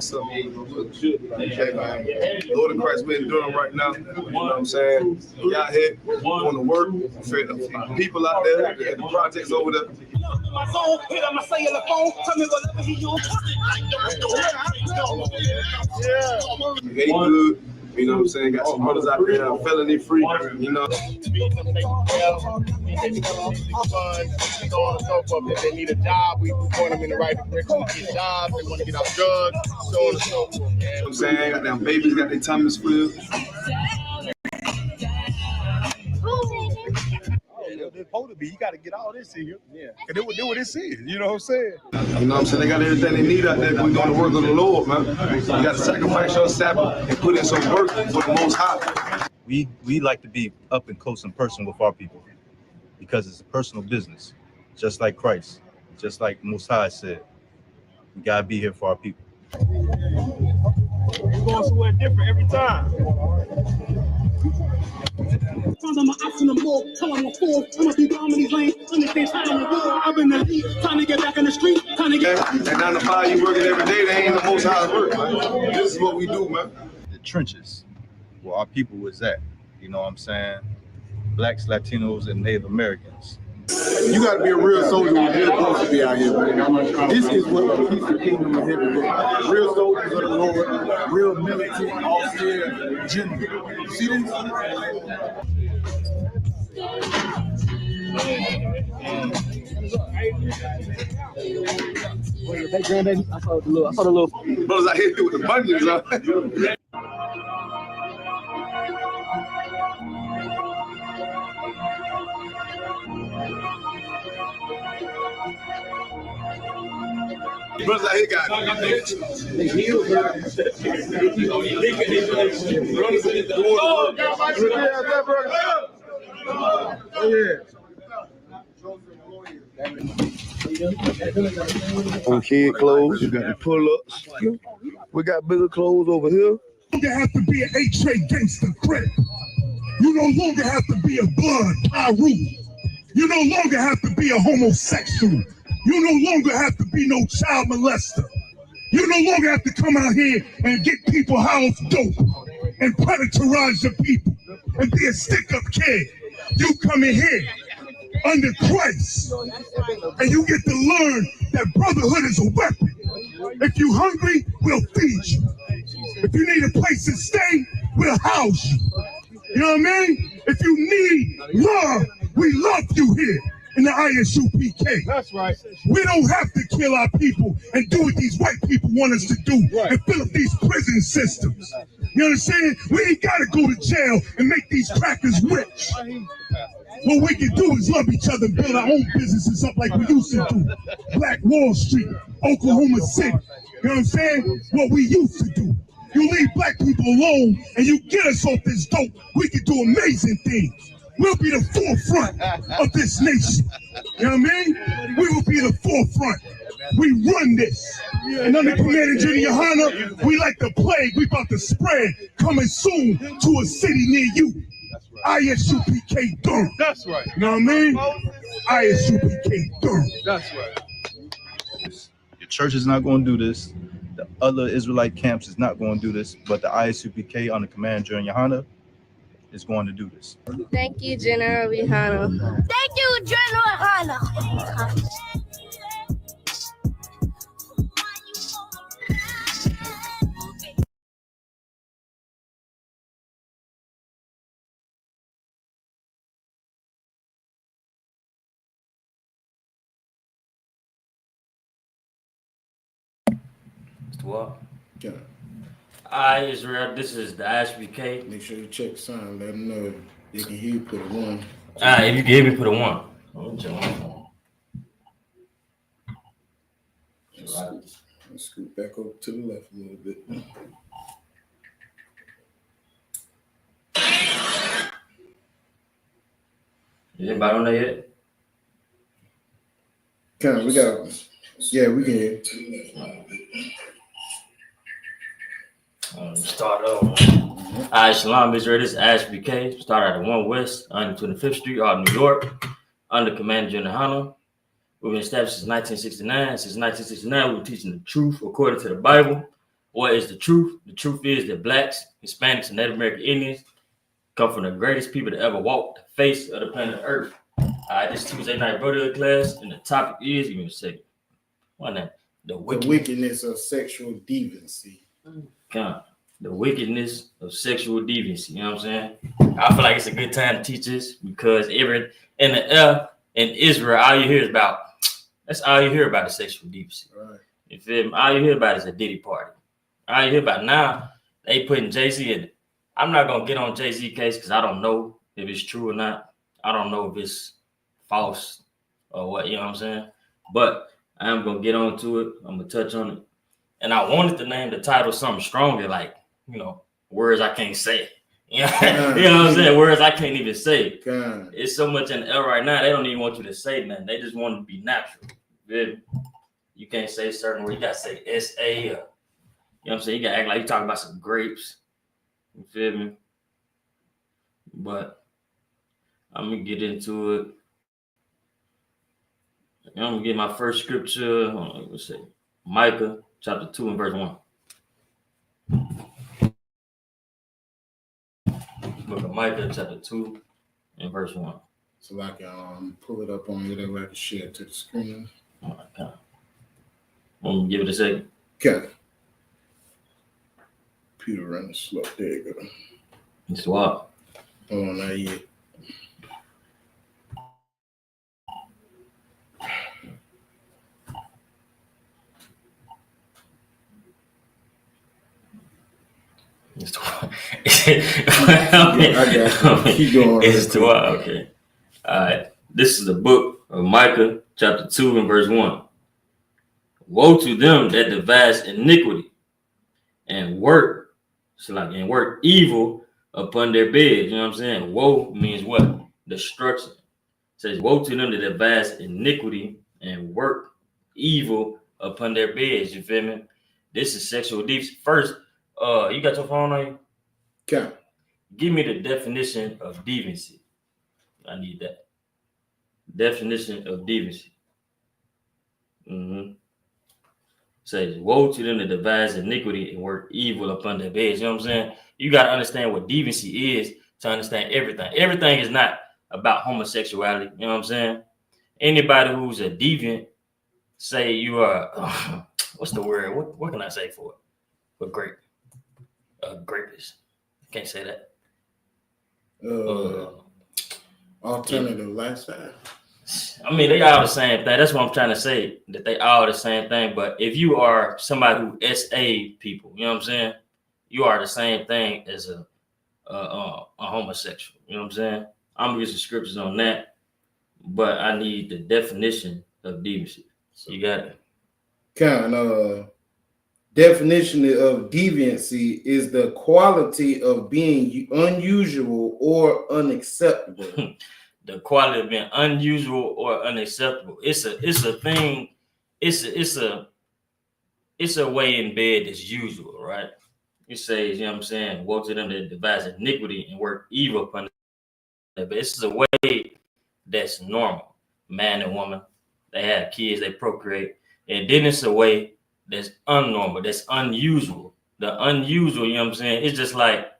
So, hey, man, Lord of Christ, we're doing right now. You know what I'm saying? We out here, want to work for the people out there, the projects over there. My phone, hit on my cellular phone, tell me whatever he on. Yeah. Ain't good. You know what I'm saying? Got some brothers out there felony free, you know. If they need a job, we point them in the right direction to get jobs. They want to get off drugs, so on and so forth. You know what I'm saying? Got them babies, got their tummies filled. They're supposed to be. You got to get all this in here. Yeah. And they would do what it says. You know what I'm saying? You know what I'm saying? They got everything they need out there. We're going to work with the Lord, man. You got to sacrifice your Sabbath and put in some work for the Most High. We like to be up and close and personal with our people because it's a personal business, just like Christ, just like Most High said. We got to be here for our people. We're going somewhere different every time. I'm an more, tell I'm a fool. I'm a be down in these lanes, understand time on the war. I've been the lead, time to get back in the street, time to get. And 9 to 5, you working every day, they ain't the Most High work, man. This is what we do, man. The trenches, where our people was at, you know what I'm saying? Blacks, Latinos, and Native Americans. You got to be a real soldier when you're supposed to be out here, man. This is what the peaceful kingdom of heaven is. Real soldiers of the Lord, real militant, austere, general. See this? Hey, grandbaby, I saw the little. Brothers out here with the bunions, huh? Brothers out here got on kid clothes, you got the pull-ups. We got bigger clothes over here. You no longer have to be an HA gangster crip. You no longer have to be a blood Pyru. You no longer have to be a homosexual. You no longer have to be no child molester. You no longer have to come out here and get people high off dope and predatorize your people and be a stick-up kid. You come in here under Christ and you get to learn that brotherhood is a weapon. If you're hungry, we'll feed you. If you need a place to stay, we'll house you. You know what I mean? If you need love, we love you here in the IUSPK. That's right. We don't have to kill our people and do what these white people want us to do and fill up these prison systems. You understand? We ain't got to go to jail and make these crackers rich. What we can do is love each other and build our own businesses up like we used to do. Black Wall Street, Oklahoma City. You know what I'm saying? What we used to do. You leave black people alone and you get us off this dope, we can do amazing things. We'll be the forefront of this nation. You know what I mean? We will be the forefront. We run this. And under Commander General YAHANNAH, we like the plague. We about to spread. Coming soon to a city near you. IUSPK Durham. That's right. You know what I mean? IUSPK Durham. That's right. Your church is not going to do this. The other Israelite camps is not going to do this. But the IUSPK under Commander General YAHANNAH is going to do this. Thank you, General YAHANNAH. Thank you, General YAHANNAH. What? Yeah. Hi, Israel. This is the IUSPK. Make sure you check the sign. Let them know they can hear you. Put a 1. If you can hear me, put a 1. Let's scoot back over to the left a little bit. Is anybody on there yet? Come on, we got. Yeah, we can hear. Start over. All right, Shalom, Israel. This is IUSPK. Start at the 1 West, under 25th Street, out of New York, under Commander General YAHANNAH. We've been established since 1969. Since 1969, we've been teaching the truth according to the Bible. What is the truth? The truth is that Blacks, Hispanics, and Native American Indians come from the greatest people to ever walk the face of the planet Earth. All right, this Tuesday night brotherhood class, and the topic is, give me a second. Why not? The wickedness of sexual deviancy. The wickedness of sexual deviancy. You know what I'm saying? I feel like it's a good time to teach this because in Israel, all you hear is about, that's all you hear about is sexual deviancy. Right. You feel me? All you hear about is a Diddy party. All you hear about now, they putting Jay-Z in it. I'm not going to get on Jay-Z case because I don't know if it's true or not. I don't know if it's false or what, you know what I'm saying? But I am going to get on to it. I'm going to touch on it. And I wanted to name the title something stronger, like, you know, words I can't say. You know what I'm saying? Words I can't even say. God. It's so much in the air right now, they don't even want you to say nothing. They just want it to be natural. You can't say certain words. You got to say S-A. You know what I'm saying? You got to act like you're talking about some grapes. You feel me? But I'm going to get into it. I'm going to get my first scripture. Hold on, let's see. Micah chapter 2 and verse 1. Book of Micah chapter 2 and verse 1. So I can pull it up on whatever I can share to the screen. All right, I'm going to give it a second. Okay. Computer running slow. There you go. It's wild. Oh, not yet. It's too wild. I got you. Keep going. It's too wild. Okay. All right. This is the book of Micah chapter 2 and verse 1. Woe to them that devise iniquity and work evil upon their beds. You know what I'm saying? Woe means what? Destruction. It says, woe to them that devise iniquity and work evil upon their beds. You feel me? This is sexual deviancy. First, you got your phone on you? Okay. Give me the definition of deviancy. I need that. Definition of deviancy. Says, woe to them that devise iniquity and work evil upon their beds. You know what I'm saying? You got to understand what deviancy is to understand everything. Everything is not about homosexuality. You know what I'm saying? Anybody who's a deviant, say you are, what's the word? What can I say for it? For grape. Grapist. Can't say that. Alternative lifestyle. I mean, they all the same thing. That's what I'm trying to say, that they all the same thing. But if you are somebody who SA people, you know what I'm saying? You are the same thing as a homosexual. You know what I'm saying? I'm gonna get some scriptures on that, but I need the definition of deviancy. So you got it. Definition of deviancy is the quality of being unusual or unacceptable. The quality of being unusual or unacceptable. It's a thing. It's a way in bed that's usual, right? It says, you know what I'm saying, woe to them that devise iniquity and work evil upon them. But this is a way that's normal. Man and woman, they have kids, they procreate. And then it's a way that's unnormal, that's unusual. The unusual, you know what I'm saying? It's just like,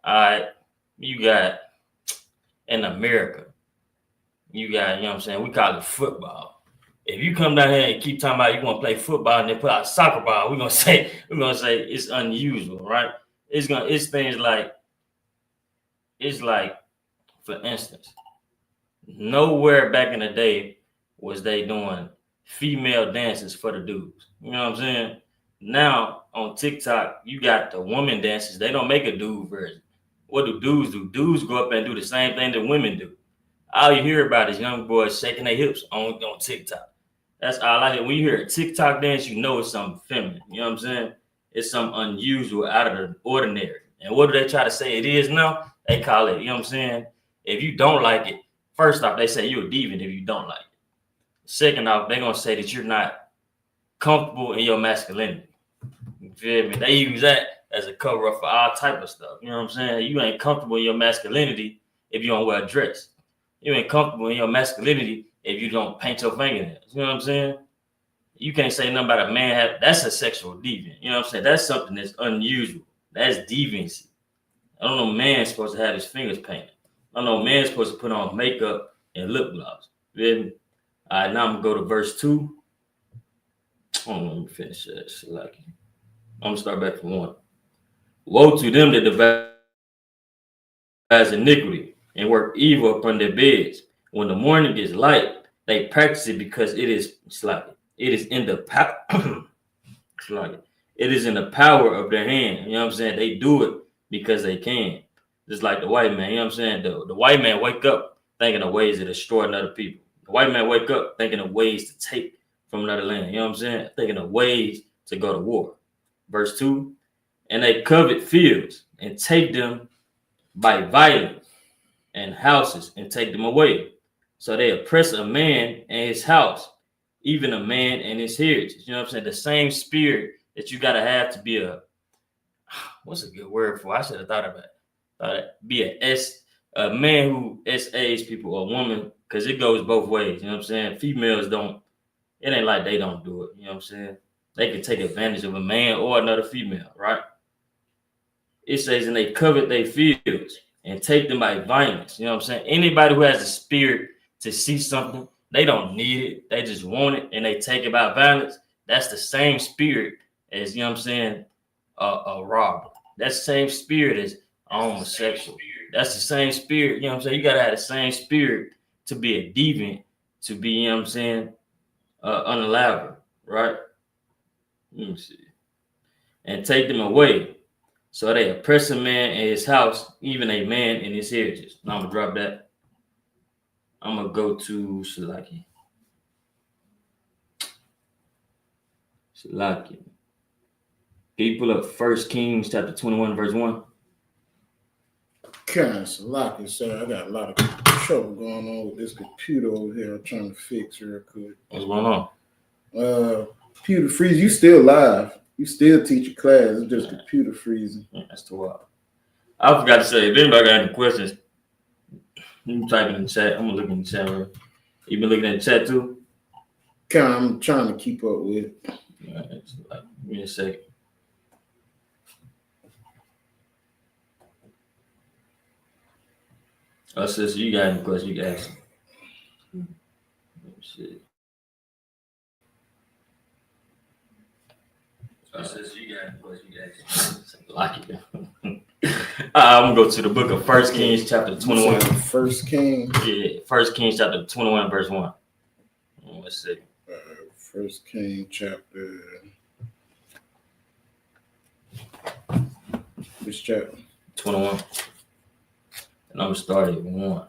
all right, you got in America, you got, you know what I'm saying, we call it football. If you come down here and keep talking about you want to play football and then put out soccer ball, we're gonna say it's unusual, right? It's things like, it's like, for instance, nowhere back in the day was they doing female dances for the dudes. You know what I'm saying? Now on TikTok, you got the woman dances. They don't make a dude version. What do dudes do? Dudes go up and do the same thing that women do. All you hear about is young boys shaking their hips on TikTok. That's all I hear. When you hear a TikTok dance, you know it's something feminine. You know what I'm saying? It's something unusual, out of the ordinary. And what do they try to say it is now? They call it, you know what I'm saying? If you don't like it, first off, they say you're a deviant if you don't like it. Second off, they're going to say that you're not comfortable in your masculinity. You feel me? They use that as a cover up for all type of stuff. You know what I'm saying? You ain't comfortable in your masculinity if you don't wear a dress. You ain't comfortable in your masculinity if you don't paint your fingernails. You know what I'm saying? You can't say nothing about a man. That's a sexual deviant. You know what I'm saying? That's something that's unusual. That's deviancy. I don't know man's supposed to have his fingers painted. I don't know man's supposed to put on makeup and lip gloss. Then, all right, now I'm going to go to verse 2. Hold on, let me finish that. I'm going to start back from 1. Woe to them that devise iniquity and work evil upon their beds. When the morning gets light, they practice it because it is in the it is in the power of their hand. You know what I'm saying? They do it because they can. Just like the white man. You know what I'm saying? The white man wake up thinking of ways to destroy another people. The white man wake up thinking of ways to take from another land. You know what I'm saying? Thinking of ways to go to war. Verse 2. And they covet fields and take them by violence, and houses and take them away. So they oppress a man and his house, even a man and his heritage. You know what I'm saying? The same spirit that you got to have to be what's a good word for? I should have thought about it. Be a man who SAs people, a woman, because it goes both ways. You know what I'm saying? Females don't, it ain't like they don't do it. You know what I'm saying? They can take advantage of a man or another female, right? It says, and they covet their fields and take them by violence. You know what I'm saying? Anybody who has a spirit to see something, they don't need it. They just want it and they take it by violence. That's the same spirit as, you know what I'm saying, a robber. That's the same spirit as a homosexual. That's the same spirit. You know what I'm saying? You got to have the same spirit to be a deviant, to be, you know what I'm saying, unallowed, right? Let me see. And take them away. So they oppress a man in his house, even a man in his heritage. Now I'm going to drop that. I'm going to go to Shalaki. Can you pull up 1 Kings chapter 21, verse 1? Kind of Shalaki, sir. I got a lot of trouble going on with this computer over here. I'm trying to fix real quick. What's going on? Computer freeze. You still live. You still teach a class. It's just computer freezing. Yeah, that's too wild. I forgot to say, if anybody got any questions, you can type in the chat. I'm going to look in the chat. Right? You been looking at the chat too? I'm trying to keep up with it. Right, give me a second. Oh, sister, you got any questions? You can ask them. Let me see. Like it. I'm gonna go to the book of 1 Kings chapter 21. 1 Kings. Yeah, 1 Kings chapter 21, verse 1. Let's see. 1 Kings chapter. Which chapter? 21. And I'm gonna start at 1.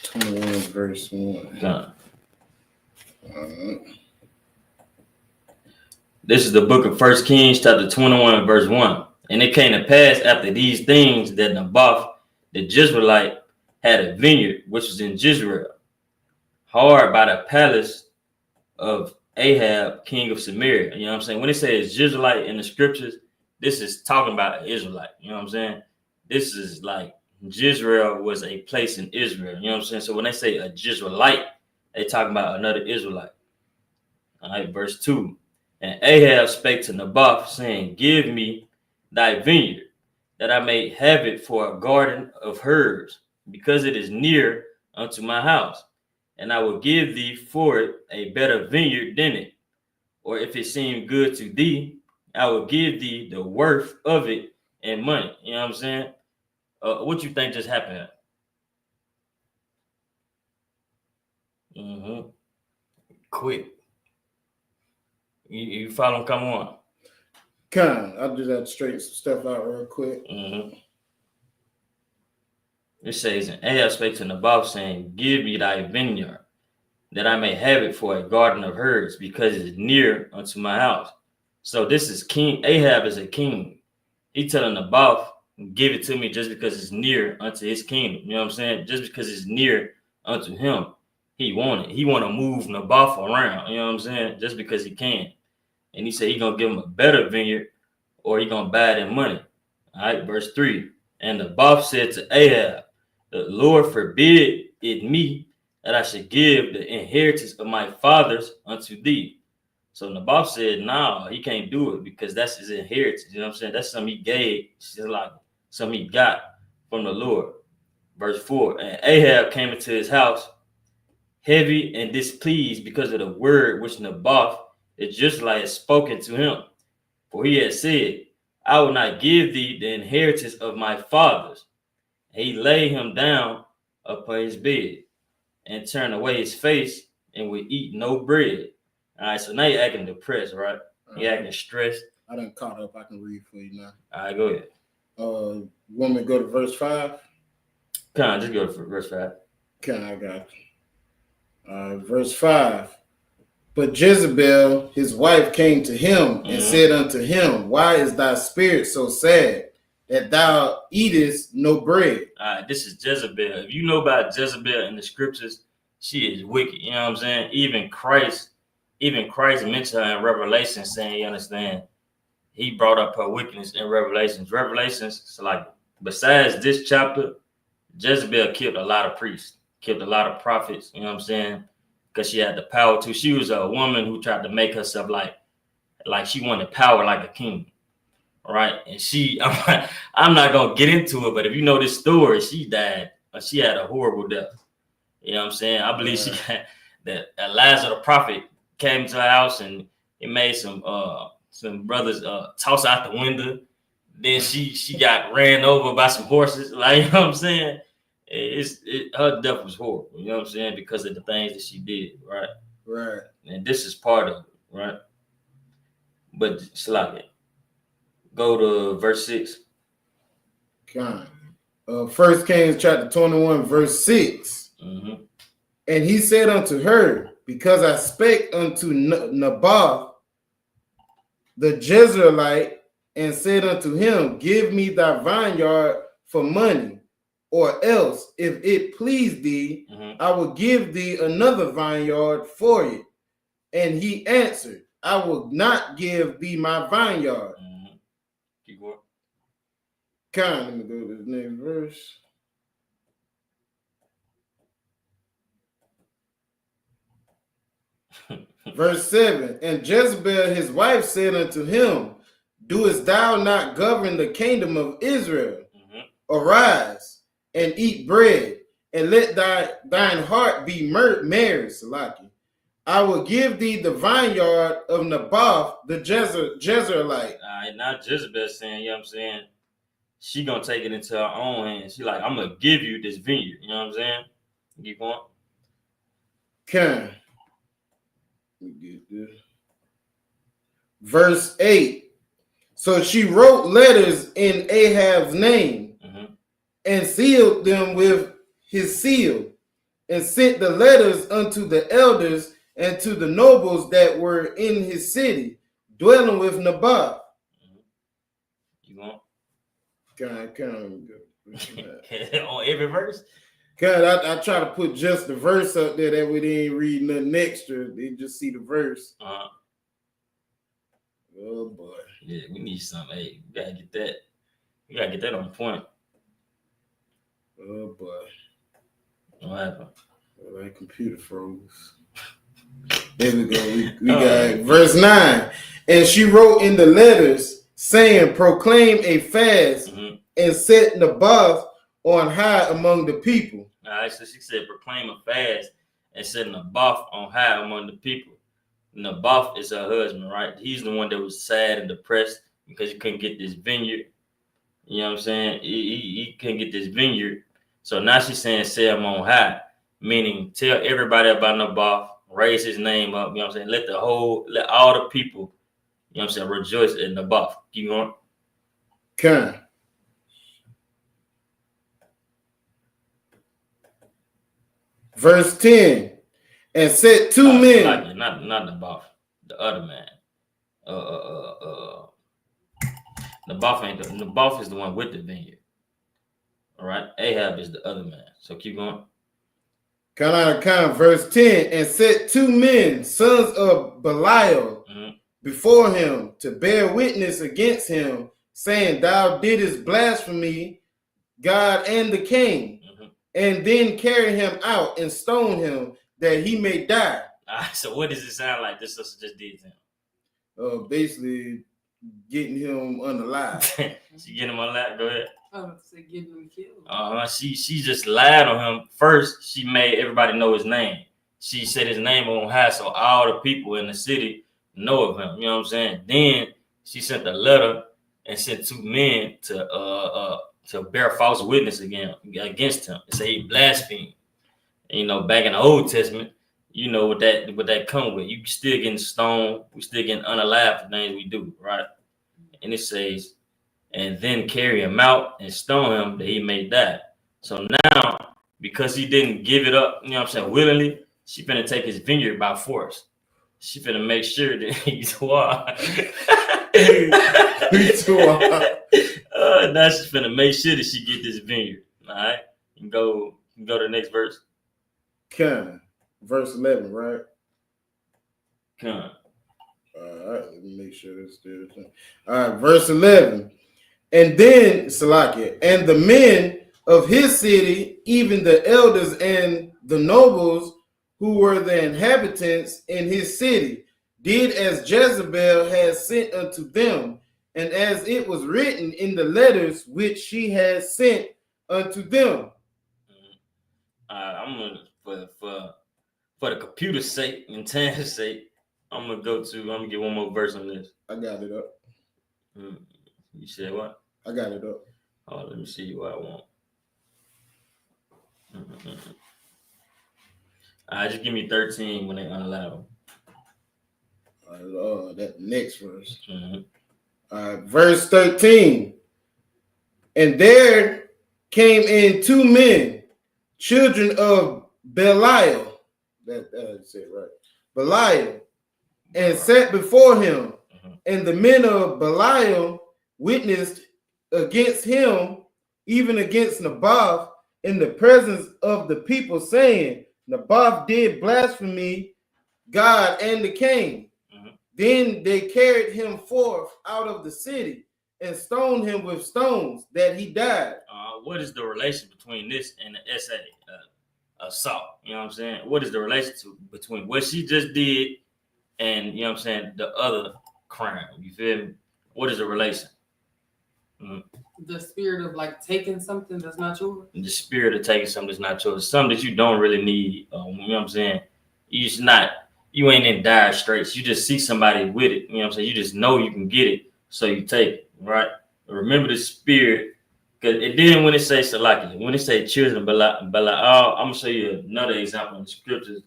21 verse 1. Done. This is the book of 1 Kings chapter 21, verse 1. And it came to pass after these things that Naboth the Jezreelite had a vineyard which was in Jezreel, hard by the palace of Ahab, king of Samaria. You know what I'm saying? When it says Jezreelite in the scriptures, this is talking about an Israelite. You know what I'm saying? This is like Jezreel was a place in Israel. You know what I'm saying? So when they say a Jezreelite, they talking about another Israelite. All right, verse 2. And Ahab spake to Naboth, saying, give me thy vineyard, that I may have it for a garden of herbs, because it is near unto my house. And I will give thee for it a better vineyard than it. Or if it seem good to thee, I will give thee the worth of it in money. You know what I'm saying? What you think just happened? Quick. You follow? Come on. I just had to straighten some stuff out real quick. It says, and Ahab spake to Naboth, saying, give me thy vineyard, that I may have it for a garden of herbs, because it is near unto my house. So this is king. Ahab is a king. He telling Naboth, give it to me just because it's near unto his kingdom. You know what I'm saying? Just because it's near unto him, he want it. He want to move Naboth around. You know what I'm saying? Just because he can. And he said he gonna give him a better vineyard, or he gonna buy it in money. All right, verse 3. And Naboth said to Ahab, the Lord forbid it me that I should give the inheritance of my fathers unto thee. So Naboth said, no, he can't do it because that's his inheritance. You know what I'm saying? That's something he gave. It's like something he got from the Lord. Verse 4, and Ahab came into his house heavy and displeased because of the word which Naboth the Jezreelite had spoken to him. For he had said, I will not give thee the inheritance of my fathers. And he laid him down upon his bed and turned away his face and would eat no bread. All right, so now you're acting depressed, right? You're acting stressed. I done caught up. I can read for you now. All right, go ahead. You want me to go to verse 5? Come on, just go to verse 5. Okay, I got you. Verse 5. But Jezebel, his wife, came to him and said unto him, why is thy spirit so sad that thou eatest no bread? All right, this is Jezebel. If you know about Jezebel in the scriptures, she is wicked. You know what I'm saying? Even Christ mentioned her in Revelation, saying, you understand, he brought up her wickedness in Revelations. So like, besides this chapter, Jezebel killed a lot of priests, killed a lot of prophets, you know what I'm saying? Because she had the power to. She was a woman who tried to make herself like she wanted power like a king, right? And I'm not going to get into it, but if you know this story, she died. She had a horrible death. You know what I'm saying? I believe she got that Elijah the prophet came to her house and it made some brothers toss out the window. Then she got ran over by some horses. Like, you know what I'm saying? Her death was horrible, you know what I'm saying? Because of the things that she did, right? Right. And this is part of it, right? But Shalaka, go to verse 6. Okay. 1 Kings chapter 21, verse 6. Mm-hmm. And he said unto her, because I spake unto Naboth the Jezreelite, and said unto him, give me thy vineyard for money, or else, if it please thee, I will give thee another vineyard for it. And he answered, I will not give thee my vineyard. Keep going. Let me go to the next verse. Verse 7, and Jezebel his wife said unto him, doest thou not govern the kingdom of Israel? Arise and eat bread, and let thine heart be merry, Salaki. I will give thee the vineyard of Naboth the Jezreelite. All right, now Jezebel saying, you know what I'm saying, she gonna take it into her own hands. She like, I'm gonna give you this vineyard, you know what I'm saying? Keep going. Okay. Let me get this. Verse 8. So she wrote letters in Ahab's name and sealed them with his seal, and sent the letters unto the elders and to the nobles that were in his city, dwelling with Naboth. You want? God. On every verse? God, I try to put just the verse up there that we didn't read nothing extra. They just see the verse. Oh boy. Yeah, we need something. Hey, we gotta get that. We gotta get that on point. Oh boy. What happened? Well, that computer froze. There we go. We got verse 9. And she wrote in the letters, saying, proclaim a fast and set Naboth on high among the people. All right, so she said, proclaim a fast and set Naboth on high among the people. Naboth is her husband, right? He's the one that was sad and depressed because he couldn't get this vineyard. You know what I'm saying? He couldn't get this vineyard. So now she's saying, set him on high, meaning tell everybody about Naboth, raise his name up. You know what I'm saying? Let all the people, you know what I'm saying, rejoice in Naboth. Keep going. Okay. Verse 10. And set two men. Not Naboth, the other man. Naboth is the one with the vineyard. All right. Ahab is the other man. So keep going. Verse 10. And set two men, sons of Belial, before him to bear witness against him, saying, thou didst blaspheme God and the king. and then carry him out and stone him that he may die. So what does it sound like this sister just did to him? Basically getting him unalive. She getting him on lap. Go ahead. Getting him killed. She just lied on him. First, she made everybody know his name. She said his name on high, so all the people in the city know of him. You know what I'm saying? Then she sent a letter and sent 2 men to bear false witness against him and say he blasphemed. And, you know, back in the Old Testament, you know what that come with. You still getting stoned. We still getting unalive for things we do, right? And it says, and then carry him out and stone him that he may die. So now, because he didn't give it up, you know what I'm saying, willingly, she finna take his vineyard by force. She finna make sure that he's wild. Now she's finna make sure that she get this vineyard. All right, you go to the next verse. Verse 11, right? Come. All right, let me make sure this still. All right, verse 11. And then, Salakia, and the men of his city, even the elders and the nobles who were the inhabitants in his city, did as Jezebel had sent unto them, and as it was written in the letters which she had sent unto them. I'm gonna for the computer's sake and time's sake, I'm gonna get one more verse on this. I got it up. You said what? I got it up. Oh, let me see what I want. Just give me 13 when they unallow them. That next verse. Verse 13. And there came in 2 men, children of Belial. That said right. Belial, and sat before him. And the men of Belial witnessed against him, even against Naboth, in the presence of the people, saying, Naboth did blaspheme God and the king. Then they carried him forth out of the city and stoned him with stones that he died. What is the relation between this and the essay assault? You know what I'm saying? What is the relation between what she just did and, you know what I'm saying, the other crime? You feel me? What is the relation? The spirit of like taking something that's not yours. The spirit of taking something that's not yours, something that you don't really need. You know what I'm saying? You ain't in dire straits. You just see somebody with it. You know what I'm saying? You just know you can get it, so you take it, right? But remember the spirit, because it didn't when it say Salaki. When it say children of Belial, I'm gonna show you another example in the scriptures.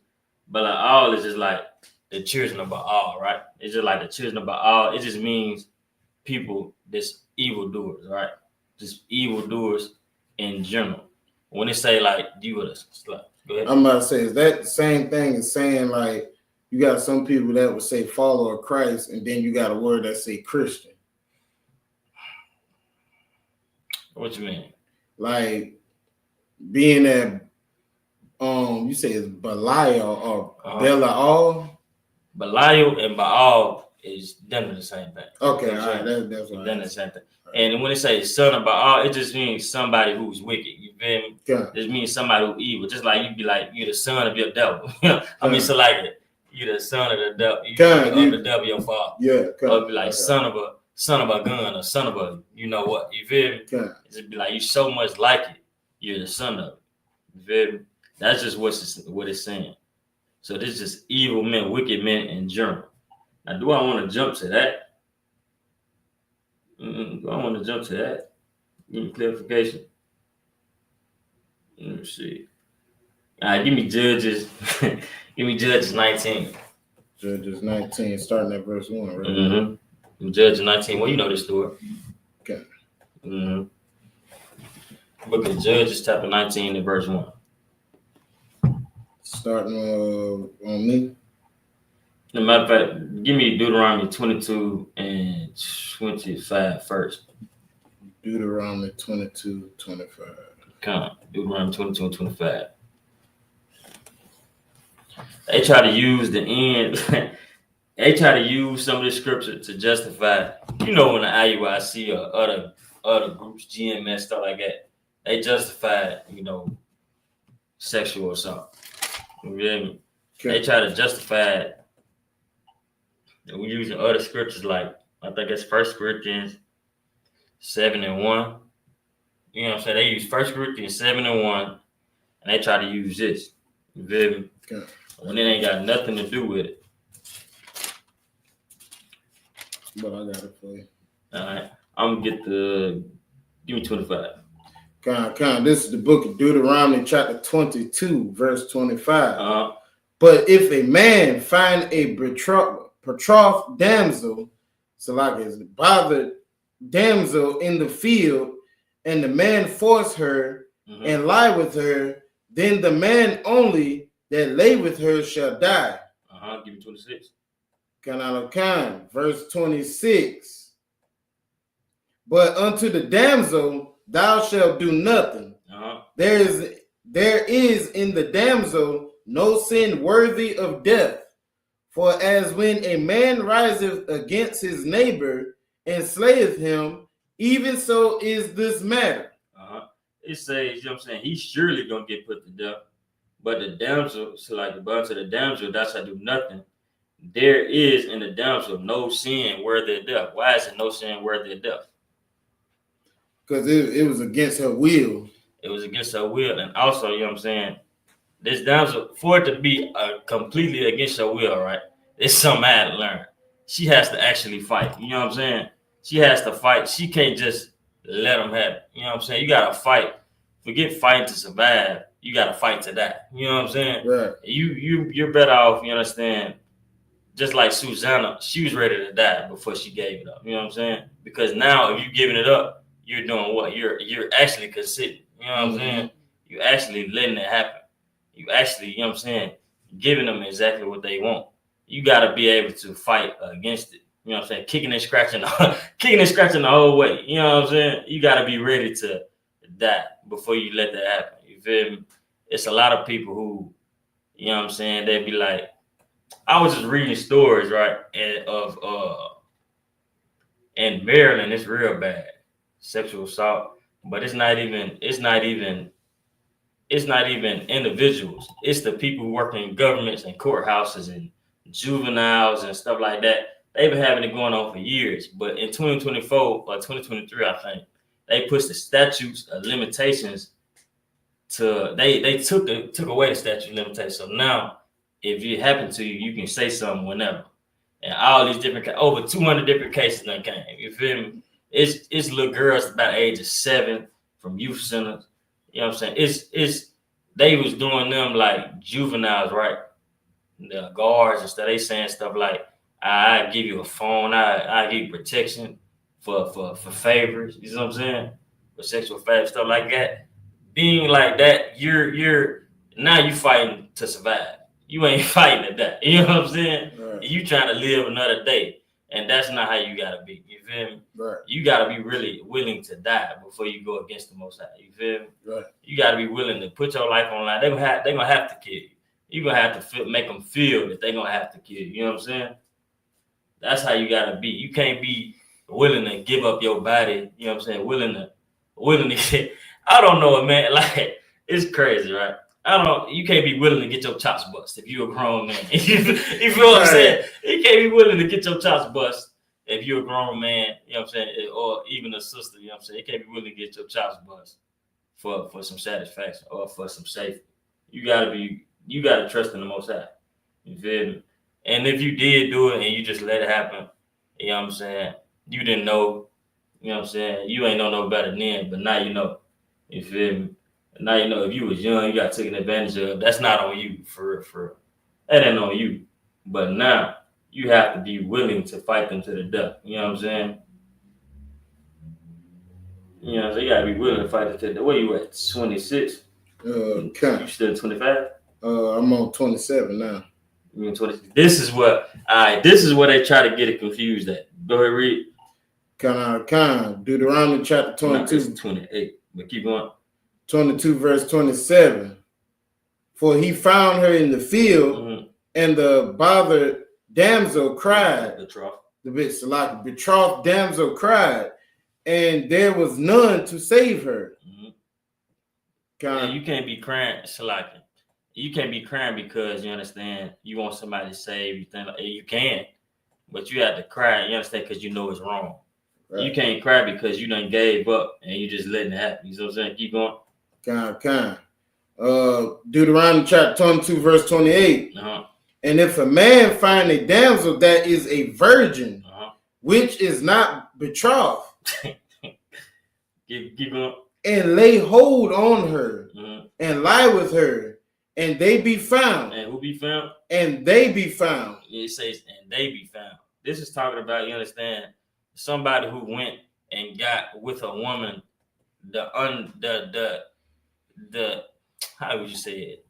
Belial is just like the children of Baal, right? It's just like the children of Baal. It just means people that's evildoers, right? Just evildoers in general. When they say like you with us, go ahead. I'm about to say, is that the same thing as saying like you got some people that would say follower of Christ, and then you got a word that say Christian? What you mean? Like being at you say it's Belial or Belial? Belial and Baal is done the same thing. Okay, all right, that's what done the same thing. And when they say son of Baal, it just means somebody who's wicked. You feel me? Yeah. It just means somebody who's evil. Just like you'd be like, you're the son of your devil. I mean, so like you're the son of the devil. You're the devil, your father. Yeah. Or be like son of a gun or son of a you know what. You feel me? Yeah. It'd be like you so much like it. You're the son of it. You feel me? That's just what it's saying. So this is just evil men, wicked men in general. Now, do I want to jump to that? Do I want to jump to that? Give me clarification. Let me see. All right, give me Judges. Give me Judges 19. Judges 19, starting at verse 1, right? Mm-hmm. Judges 19. Well, you know this story. Okay. Book of Judges, chapter 19, and verse 1. Starting on me. As a matter of fact, give me Deuteronomy 22 and 25 first. Deuteronomy 22, 25. Come on, Deuteronomy 22 and 25. They try to use the end. They try to use some of the scripture to justify, you know, when the IUIC or other groups, GMS, stuff like that, they justify, you know, sexual assault. You feel me? Okay. They try to justify it. We using other scriptures like I think it's 1 Corinthians 7:1. You know what I'm saying? They use 1 Corinthians 7:1, and they try to use this. You feel me? Okay. When it ain't got nothing to do with it. But I got it for you. All right. I'm gonna give me 25. This is the book of Deuteronomy, chapter 22, verse 25. Uh-huh. But if a man find a betrothed damsel, so like his bothered damsel in the field, and the man force her and lie with her, then the man only that lay with her shall die. Give me 26. Verse 26. But unto the damsel thou shalt do nothing. There is in the damsel no sin worthy of death. For as when a man riseth against his neighbor and slayeth him, even so is this matter. It says, you know what I'm saying, he's surely gonna get put to death. But the damsel, so like about to the damsel, thou shalt do nothing. There is in the damsel no sin worthy of death. Why is it no sin worthy of death? Because it was against her will. It was against her will. And also, you know what I'm saying, this damsel, for it to be completely against her will, right? It's something I had to learn. She has to actually fight. You know what I'm saying? She has to fight. She can't just let them have it. You know what I'm saying? You got to fight. Forget fighting to survive. You got to fight to die. You know what I'm saying? Right. You're better off, you understand? Just like Susanna, she was ready to die before she gave it up. You know what I'm saying? Because now if you're giving it up, you're doing what? You're actually considering. You know what I'm saying? You're actually letting it happen. You actually, you know what I'm saying, giving them exactly what they want. You got to be able to fight against it. You know what I'm saying? Kicking and scratching the whole way. You know what I'm saying? You got to be ready to die before you let that happen. You feel me? It's a lot of people who, you know what I'm saying, they'd be like, I was just reading stories, right, in Maryland, it's real bad, sexual assault, but it's not even individuals. It's the people who work in governments and courthouses and juveniles and stuff like that. They've been having it going on for years, but in 2024 or 2023, I think, they pushed the statutes of limitations to, they took away the statute of limitations. So now, if it happened to you, you can say something whenever. And all these different, over 200 different cases that came. You feel me? It's little girls about the age of 7 from youth centers. You know what I'm saying? They was doing them like juveniles, right? The guards and stuff. They saying stuff like, I give you a phone, I give you protection for favors. You know what I'm saying? For sexual favors, stuff like that. Being like that, you're now you fighting to survive. You ain't fighting to die. You know what I'm saying? Right. You trying to live another day. And that's not how you gotta be. You feel me? Right. You gotta be really willing to die before you go against the Most High. You feel me? Right. You gotta be willing to put your life on line. They're gonna have to kill you. You're gonna have to make them feel that they're gonna have to kill you. You know what I'm saying? That's how you gotta be. You can't be willing to give up your body. You know what I'm saying? Willing to I don't know, man. Like, it's crazy, right? I don't know. You can't be willing to get your chops bust if you're a grown man. You feel what I'm saying? You can't be willing to get your chops bust if you're a grown man, you know what I'm saying? Or even a sister, you know what I'm saying? You can't be willing to get your chops bust for some satisfaction or for some safety. You gotta trust in the Most High. You feel me? And if you did do it and you just let it happen, you know what I'm saying? You didn't know, you know what I'm saying? You ain't know no better then, but now you know. You feel me? Now you know if you was young, you got taken advantage of. That's not on you, for real. That ain't on you. But now you have to be willing to fight them to the death. You know what I'm saying? You know, so you gotta be willing to fight them to the death. Where you at? 26? You still 25? I'm on 27 now. You mean 26? This is where they try to get it confused at. Go ahead, read. Deuteronomy chapter 22. 28. But keep going. 22 verse 27. For he found her in the field, and the bothered damsel cried. The betrothed damsel cried, and there was none to save her. And you can't be crying, Salaki. You can't be crying because you understand you want somebody to save you. You can, but you have to cry. You understand because you know it's wrong. Right. You can't cry because you done gave up and you just letting it happen. You know what I'm saying? Keep going. Deuteronomy chapter 22, verse 28. And if a man find a damsel that is a virgin, which is not betrothed, keep going, and lay hold on her, and lie with her, and they be found. And who be found? And they be found. It says, and they be found. This is talking about, you understand, somebody who went and got with a woman, the how would you say it?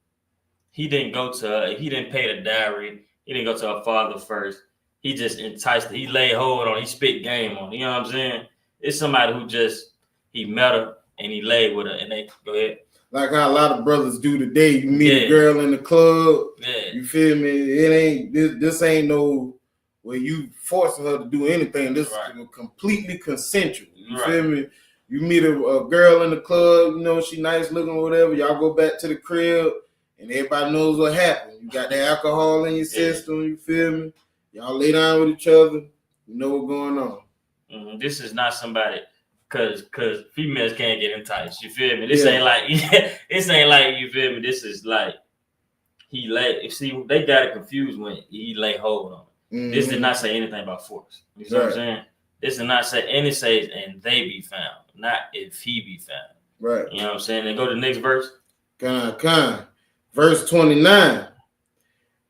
He didn't go to her, he didn't pay the dowry, he didn't go to her father first. He just enticed her, he laid hold on, he spit game on her, you know what I'm saying? It's somebody who just, he met her and he laid with her and they, go ahead. Like how a lot of brothers do today. You meet a girl in the club, you feel me? It ain't, this ain't no where you forcing her to do anything. This is completely consensual. You feel me? You meet a girl in the club, you know, she nice looking or whatever. Y'all go back to the crib and everybody knows what happened. You got the alcohol in your system, you feel me? Y'all lay down with each other, you know what's going on. This is not somebody, cause females can't get enticed. You feel me? This ain't like this ain't like, you feel me? This is like he lay. See, they got it confused when he lay hold on. This did not say anything about force. You see what I'm saying? This did not say, and it says, and they be found, not if he be found. Right. You know what I'm saying? Then go to the next verse. Verse 29.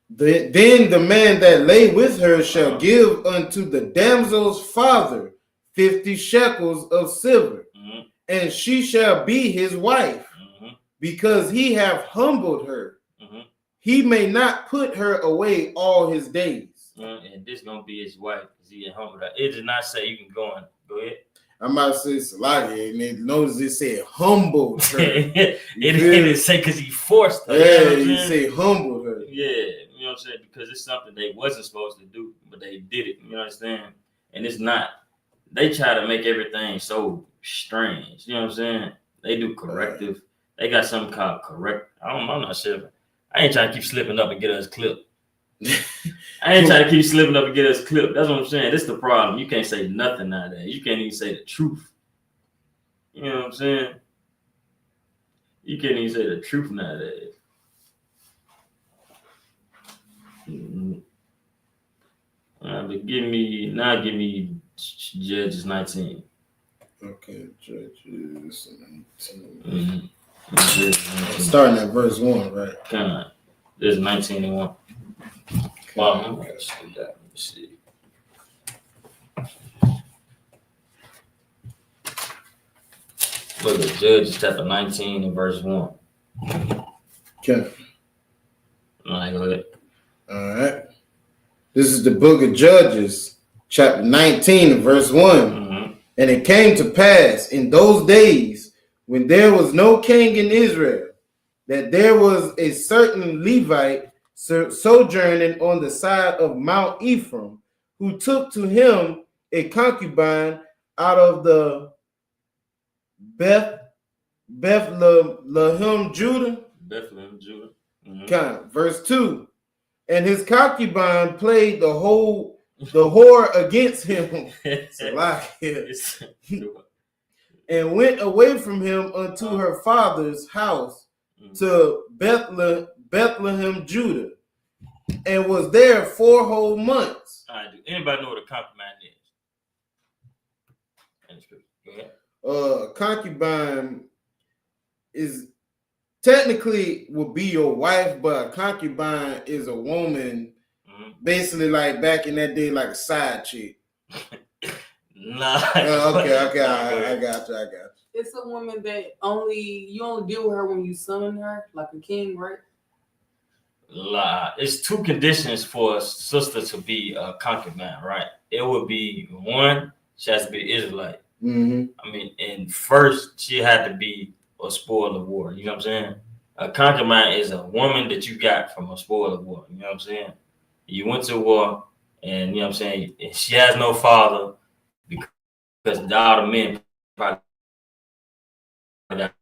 Then the man that lay with her shall give unto the damsel's father 50 shekels of silver, and she shall be his wife, because he have humbled her. He may not put her away all his days. And this gonna be his wife because he had humbled her. It did not say you can go ahead. I'm about to say Salaki, and it notice it said humbled her. it didn't say because he forced her. Yeah, you say humbled her. Yeah, you know what I'm saying? Because it's something they wasn't supposed to do, but they did it. You understand? And it's not. They try to make everything so strange. You know what I'm saying? They do corrective. They got something called correct. I'm not sure. I ain't trying to keep slipping up and get us clipped. I ain't trying to keep slipping up and get us clipped. That's what I'm saying. This is the problem. You can't say nothing nowadays. You can't even say the truth. You know what I'm saying? You can't even say the truth nowadays. But give me Judges 19. Okay, Judges 19. Starting at verse 1, right? Kind of. This is 19 and 1. Wow, let's see. Look at Judges chapter 19 and verse 1. Okay. All right, go ahead. All right. This is the book of Judges, chapter 19 and verse 1. And it came to pass in those days when there was no king in Israel, that there was a certain Levite sojourning on the side of Mount Ephraim, who took to him a concubine out of the Bethlehem, Judah. Verse 2. And his concubine played the whore against him. And went away from him unto her father's house to Bethlehem, Judah, and was there 4 whole months. All right, do anybody know what a concubine is? Go ahead. Concubine is technically would be your wife, but a concubine is a woman, basically like back in that day, like a side chick. Nah. Okay, I got you. It's a woman that you only deal with her when you summon her, like a king, right? It's 2 conditions for a sister to be a concubine, right? It would be 1, she has to be Israelite. I mean, and first she had to be a spoil of war. You know what I'm saying? A concubine is a woman that you got from a spoil of war. You know what I'm saying? You went to war, and you know what I'm saying? And she has no father because all the men probably got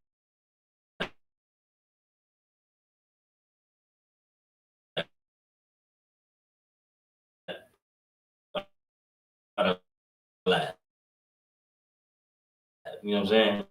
life. You know what I'm saying?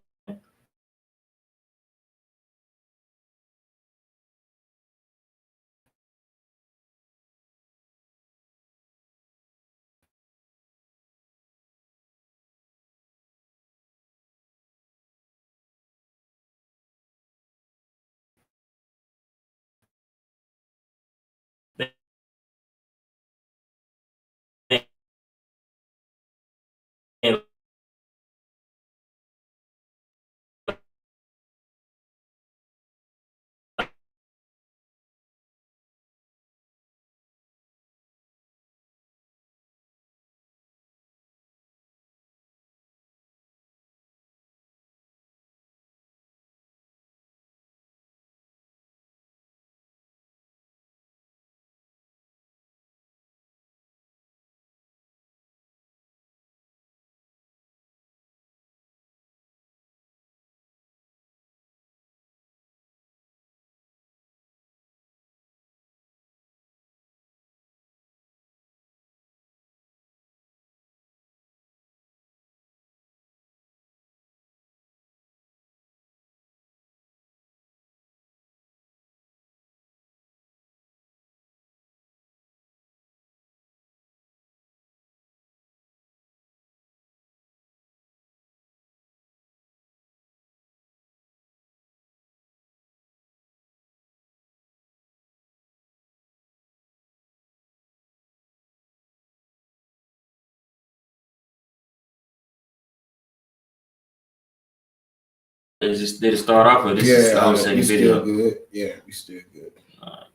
And did it start off with this? Yeah, Is the whole second video. Still good. Yeah, we still good. All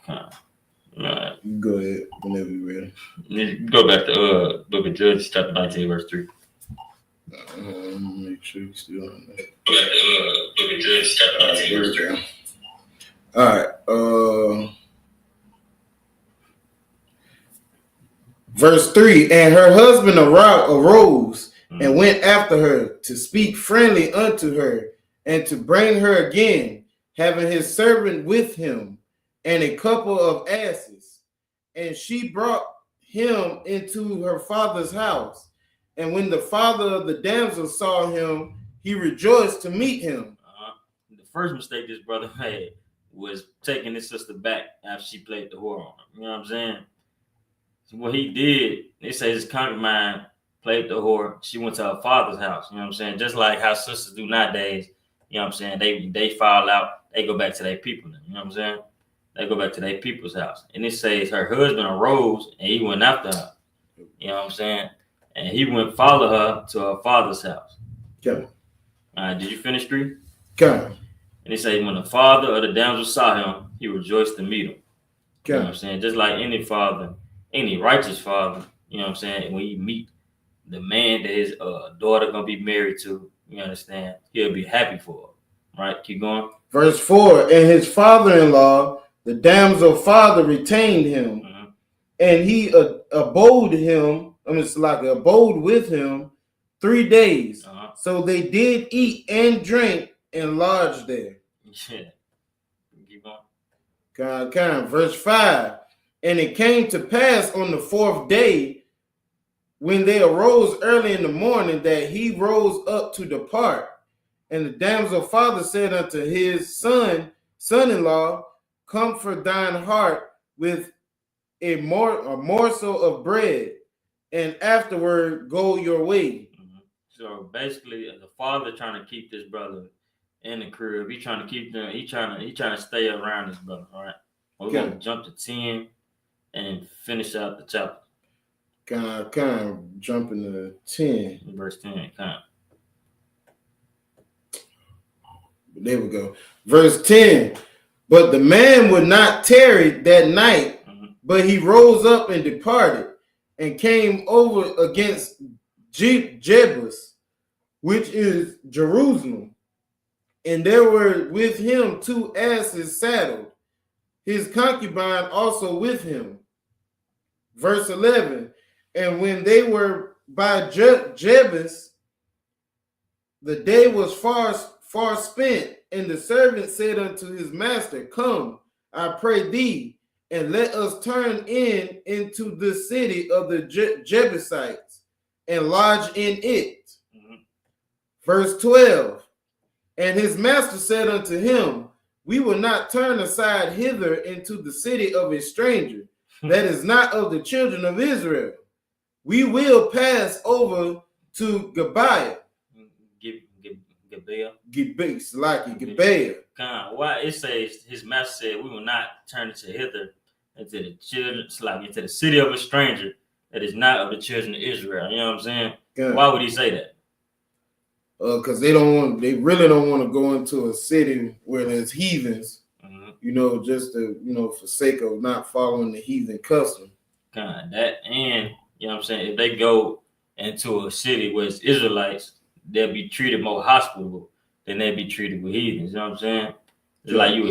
right. You go ahead whenever you're ready. Go back to Book of Judges, chapter 19, verse 3. Make sure you still on that. Go back to Book of Judges, chapter 19, verse 3. All right. Verse 3, and her husband arose and went after her to speak friendly unto her and to bring her again, having his servant with him and a couple of asses. And she brought him into her father's house. And when the father of the damsel saw him, he rejoiced to meet him. The first mistake this brother had was taking his sister back after she played the whore on him. You know what I'm saying? So what he did, they say his concubine played the whore. She went to her father's house. You know what I'm saying? Just like how sisters do nowadays. You know what I'm saying? They fall out. They go back to their people. You know what I'm saying? They go back to their people's house. And it says her husband arose and he went after her. You know what I'm saying? And he went follow her to her father's house. Okay. All right, did you finish 3? Okay. And he said when the father of the damsel saw him, he rejoiced to meet him. Okay. You know what I'm saying? Just like any father, any righteous father, you know what I'm saying? When you meet the man that his daughter gonna be married to, you understand? He'll be happy for her. Right? Keep going. Verse 4, and his father-in-law, the damsel father, retained him, and he abode with him 3 days. So they did eat and drink and lodged there. Yeah. Keep going. Verse 5, and it came to pass on the 4th day, when they arose early in the morning, that he rose up to depart. And the damsel father said unto his son-in-law, comfort thine heart with a morsel of bread, and afterward go your way. So basically, the father trying to keep this brother in the crib. He trying to keep them. He trying to stay around his brother. All right. We're gonna jump to 10 and finish out the chapter. Kind of jumping to 10. Verse 10. There we go. Verse 10. But the man would not tarry that night, but he rose up and departed, and came over against Jebus, which is Jerusalem. And there were with him 2 asses saddled, his concubine also with him. Verse 11. And when they were by Jebus, the day was far spent, and the servant said unto his master, come, I pray thee, and let us turn into the city of the Jebusites, and lodge in it. Verse 12. And his master said unto him, we will not turn aside hither into the city of a stranger that is not of the children of Israel. We will pass Over to Gibeah. Gibeah. Why it says his master said we will not turn into hither into the children, like into the city of a stranger that is not of the children of Israel. You know what I'm saying? God. Why would he say that? Because they really don't want to go into a city where there's heathens, just to, for sake of not following the heathen custom. That, and you know what I'm saying, if they go into a city where it's Israelites, they'll be treated more hospitable than they'll be treated with heathens. You know what I'm saying? It's like you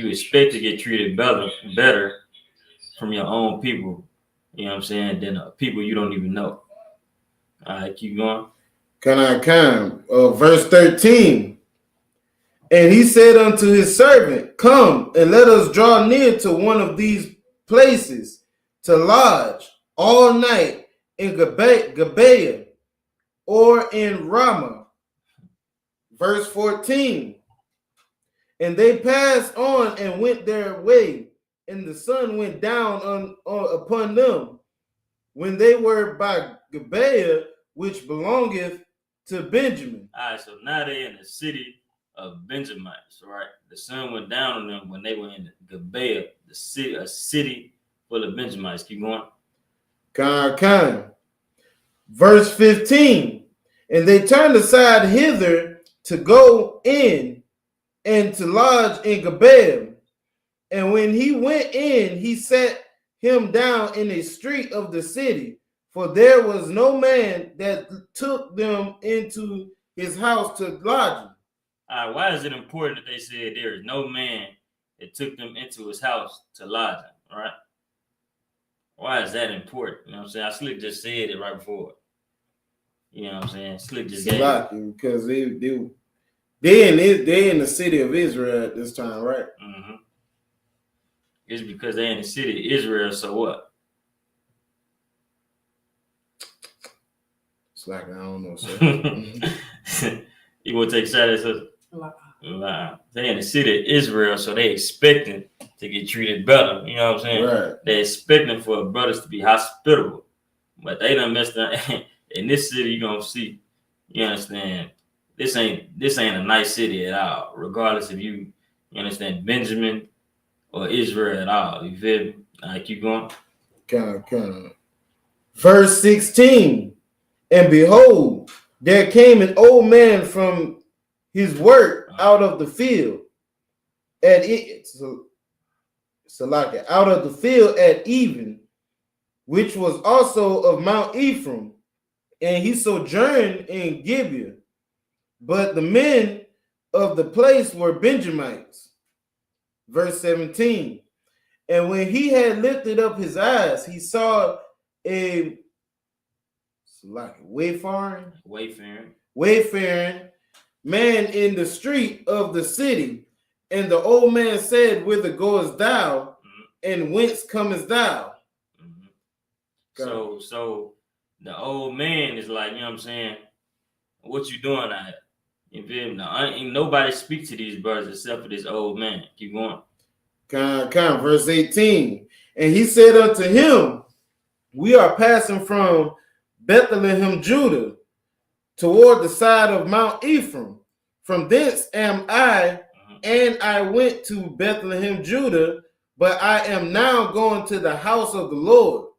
expect to get treated better from your own people, you know what I'm saying, than people you don't even know. All right, keep going. Verse 13. And he said unto his servant, come and let us draw near to one of these places to lodge all night in Gibeah or in Ramah. Verse 14. And they passed on and went their way, and the sun went down upon them when they were by Gibeah, which belongeth to Benjamin. All right, so now they're in the city of Benjamites, right? The sun went down on them when they were in Gibeah, a city full of Benjamites. Keep going. Verse 15. And they turned aside hither to go in and to lodge in Gibeah. And when he went in, he sat him down in a street of the city, for there was no man that took them into his house to lodge. All right, why is it important that they said there is no man that took them into his house to lodge? All right. Why is that important? You know what I'm saying? I Slick just said it right before. You know what I'm saying? Slick just gave it. Because they're in the city of Israel at this time, right? Mm-hmm. It's because they're in the city of Israel, so what? It's like, I don't know, sir. You want to take a shot at us? They're in the city of Israel, so they expecting to get treated better. You know what I'm saying? Right. They're expecting for brothers to be hospitable, but they done messed up. In this city, you're gonna see. You understand? This ain't a nice city at all. Regardless if you understand Benjamin or Israel at all. You feel me? All right, keep going. Verse 16. And behold, there came an old man from his work out of the field at out of the field at even, which was also of Mount Ephraim, and he sojourned in Gibeah. But the men of the place were Benjamites. Verse 17. And when he had lifted up his eyes, he saw a wayfaring man in the street of the city. And the old man said, whither goest thou, and whence comest thou? So the old man is like, you know what I'm saying? What you doing out here? You feel me? Now, ain't nobody speak to these brothers except for this old man. Keep going. Verse 18. And he said unto him, we are passing from Bethlehem, Judah, toward the side of Mount Ephraim. From thence am I, and I went to Bethlehem, Judah, but I am now going to the house of the Lord,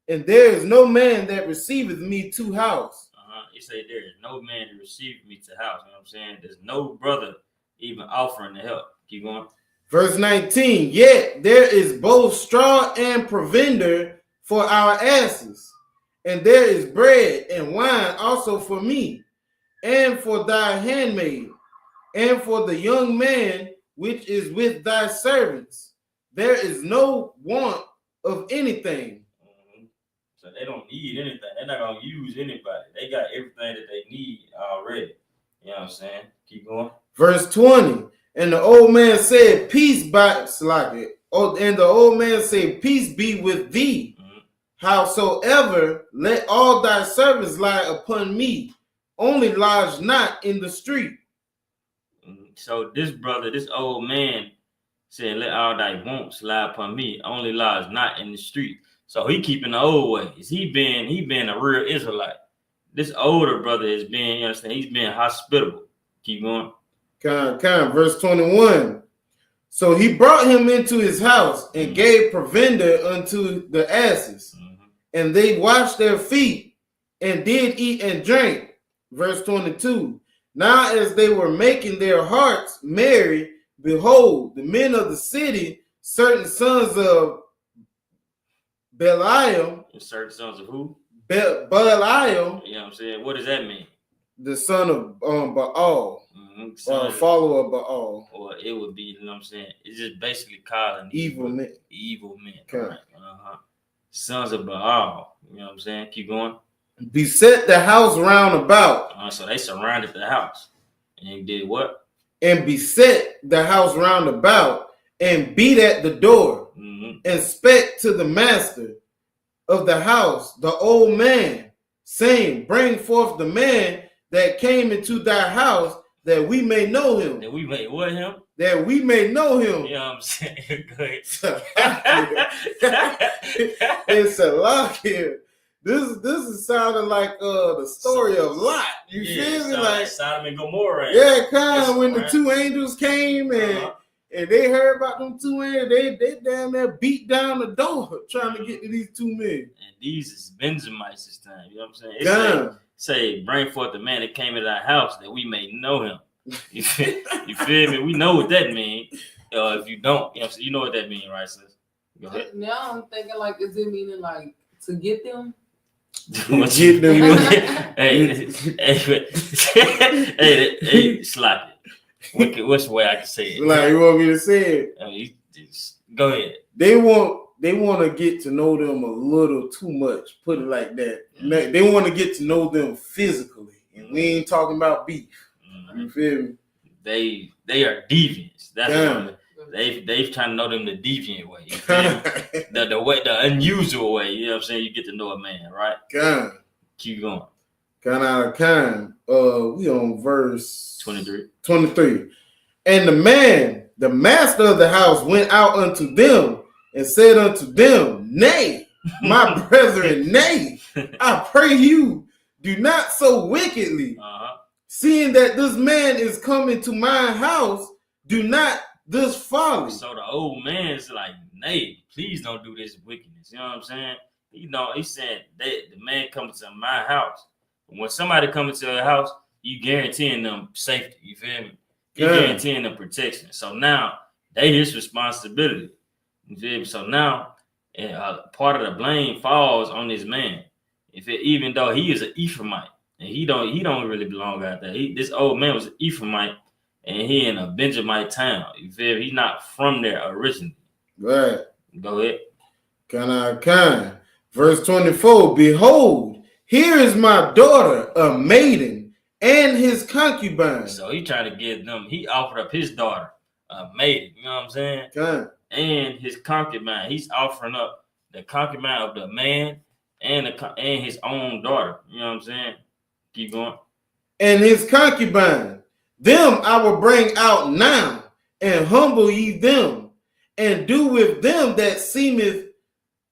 and there is no man that receiveth me to house. He said there is no man that receiveth me to house. You know what I'm saying? There's no brother even offering to help. Keep going. Verse 19. Yet there is both straw and provender for our asses, and there is bread and wine also for me, and for thy handmaid, and for the young man which is with thy servants. There is no want of anything. So they don't need anything. They're not going to use anybody. They got everything that they need already. You know what I'm saying? Keep going. Verse 20. And the old man said, peace by Slack. And the old man said, peace be with thee. Howsoever, let all thy servants lie upon me, only lodge not in the street. So this brother, this old man said, let all thy wants lie upon me, only lodge not in the street. So he keeping the old ways. He been a real Israelite. This older brother is being, you understand, he's being hospitable. Keep going. Verse 21. So he brought him into his house and gave provender unto the asses, and they washed their feet and did eat and drink. Verse 22. Now as they were making their hearts merry, behold, the men of the city, certain sons of Belial. Certain sons of who? Belial. You know what I'm saying? What does that mean? The son of Baal. Follower of Baal. Or it would be, you know what I'm saying? It's just basically calling evil men. Evil men. Okay. Right? Sons of Baal. You know what I'm saying? Keep going. Beset the house round about. So they surrounded the house. And they did what? And beset the house round about and beat at the door. And spake to the master of the house, the old man, saying, bring forth the man that came into thy house, that we may know him. That we may what him? That we may know him. You know what I'm saying? Go ahead. It's a lock here. This is sounding like the story of Lot. You feel me? Like Sodom and Gomorrah. Yeah, kind of when the two angels came and they heard about them two angels, they damn near beat down the door trying to get to these two men. And these is Benjamites this time. You know what I'm saying? Say, bring forth the man that came into our house that we may know him. You feel me? We know what that means. If you don't, you know what that means, right, sis? Go ahead. Now I'm thinking like, is it meaning like to get them? Get them. hey, slap it. What's the way I can say it? Like you want me to say it? Go ahead. They want to get to know them a little too much. Put it like that. They want to get to know them physically, and we ain't talking about beef. You feel me? They are deviants. That's what they've trying to know them the deviant way. You feel me? the way, the unusual way. You know what I'm saying? You get to know a man, right? Keep going. Kind out of kind. We on verse 23. 23. And the master of the house went out unto them and said unto them, nay, my brethren, nay, I pray you, do not so wickedly. Seeing that this man is coming to my house, do not this folly. So the old man's like, nay, please don't do this wickedness. You know what I'm saying? He's saying that the man coming to my house. When somebody comes to your house, you guaranteeing them safety. You feel me? You guaranteeing them protection. So now they his responsibility. You feel me? So now part of the blame falls on this man. Even though he is an Ephraimite and he don't really belong out there. This old man was an Ephraimite and he in a Benjamite town. You feel me? He's not from there originally. Right. Go ahead. Kind. Verse 24. Behold, here is my daughter, a maiden, and his concubine. So he trying to get them. He offered up his daughter, a maiden. You know what I'm saying? And his concubine. He's offering up the concubine of the man and his own daughter. You know what I'm saying? Keep going. And his concubine, them I will bring out now, and humble ye them, and do with them that seemeth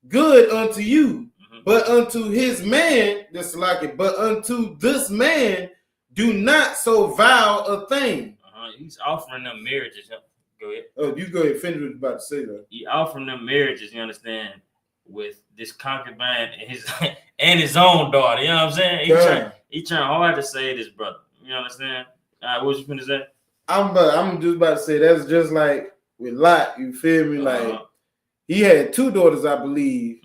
good unto you. But unto his man, but unto this man, do not so vile a thing. He's offering them marriages. Go ahead. Oh, you go ahead. Finish what you're about to say, though. He offering them marriages, you understand, with this concubine and his own daughter. You know what I'm saying? He trying hard to save this brother. You understand? All right, what you finna say? I'm just about to say that's just like with Lot. You feel me? Like he had two daughters, I believe.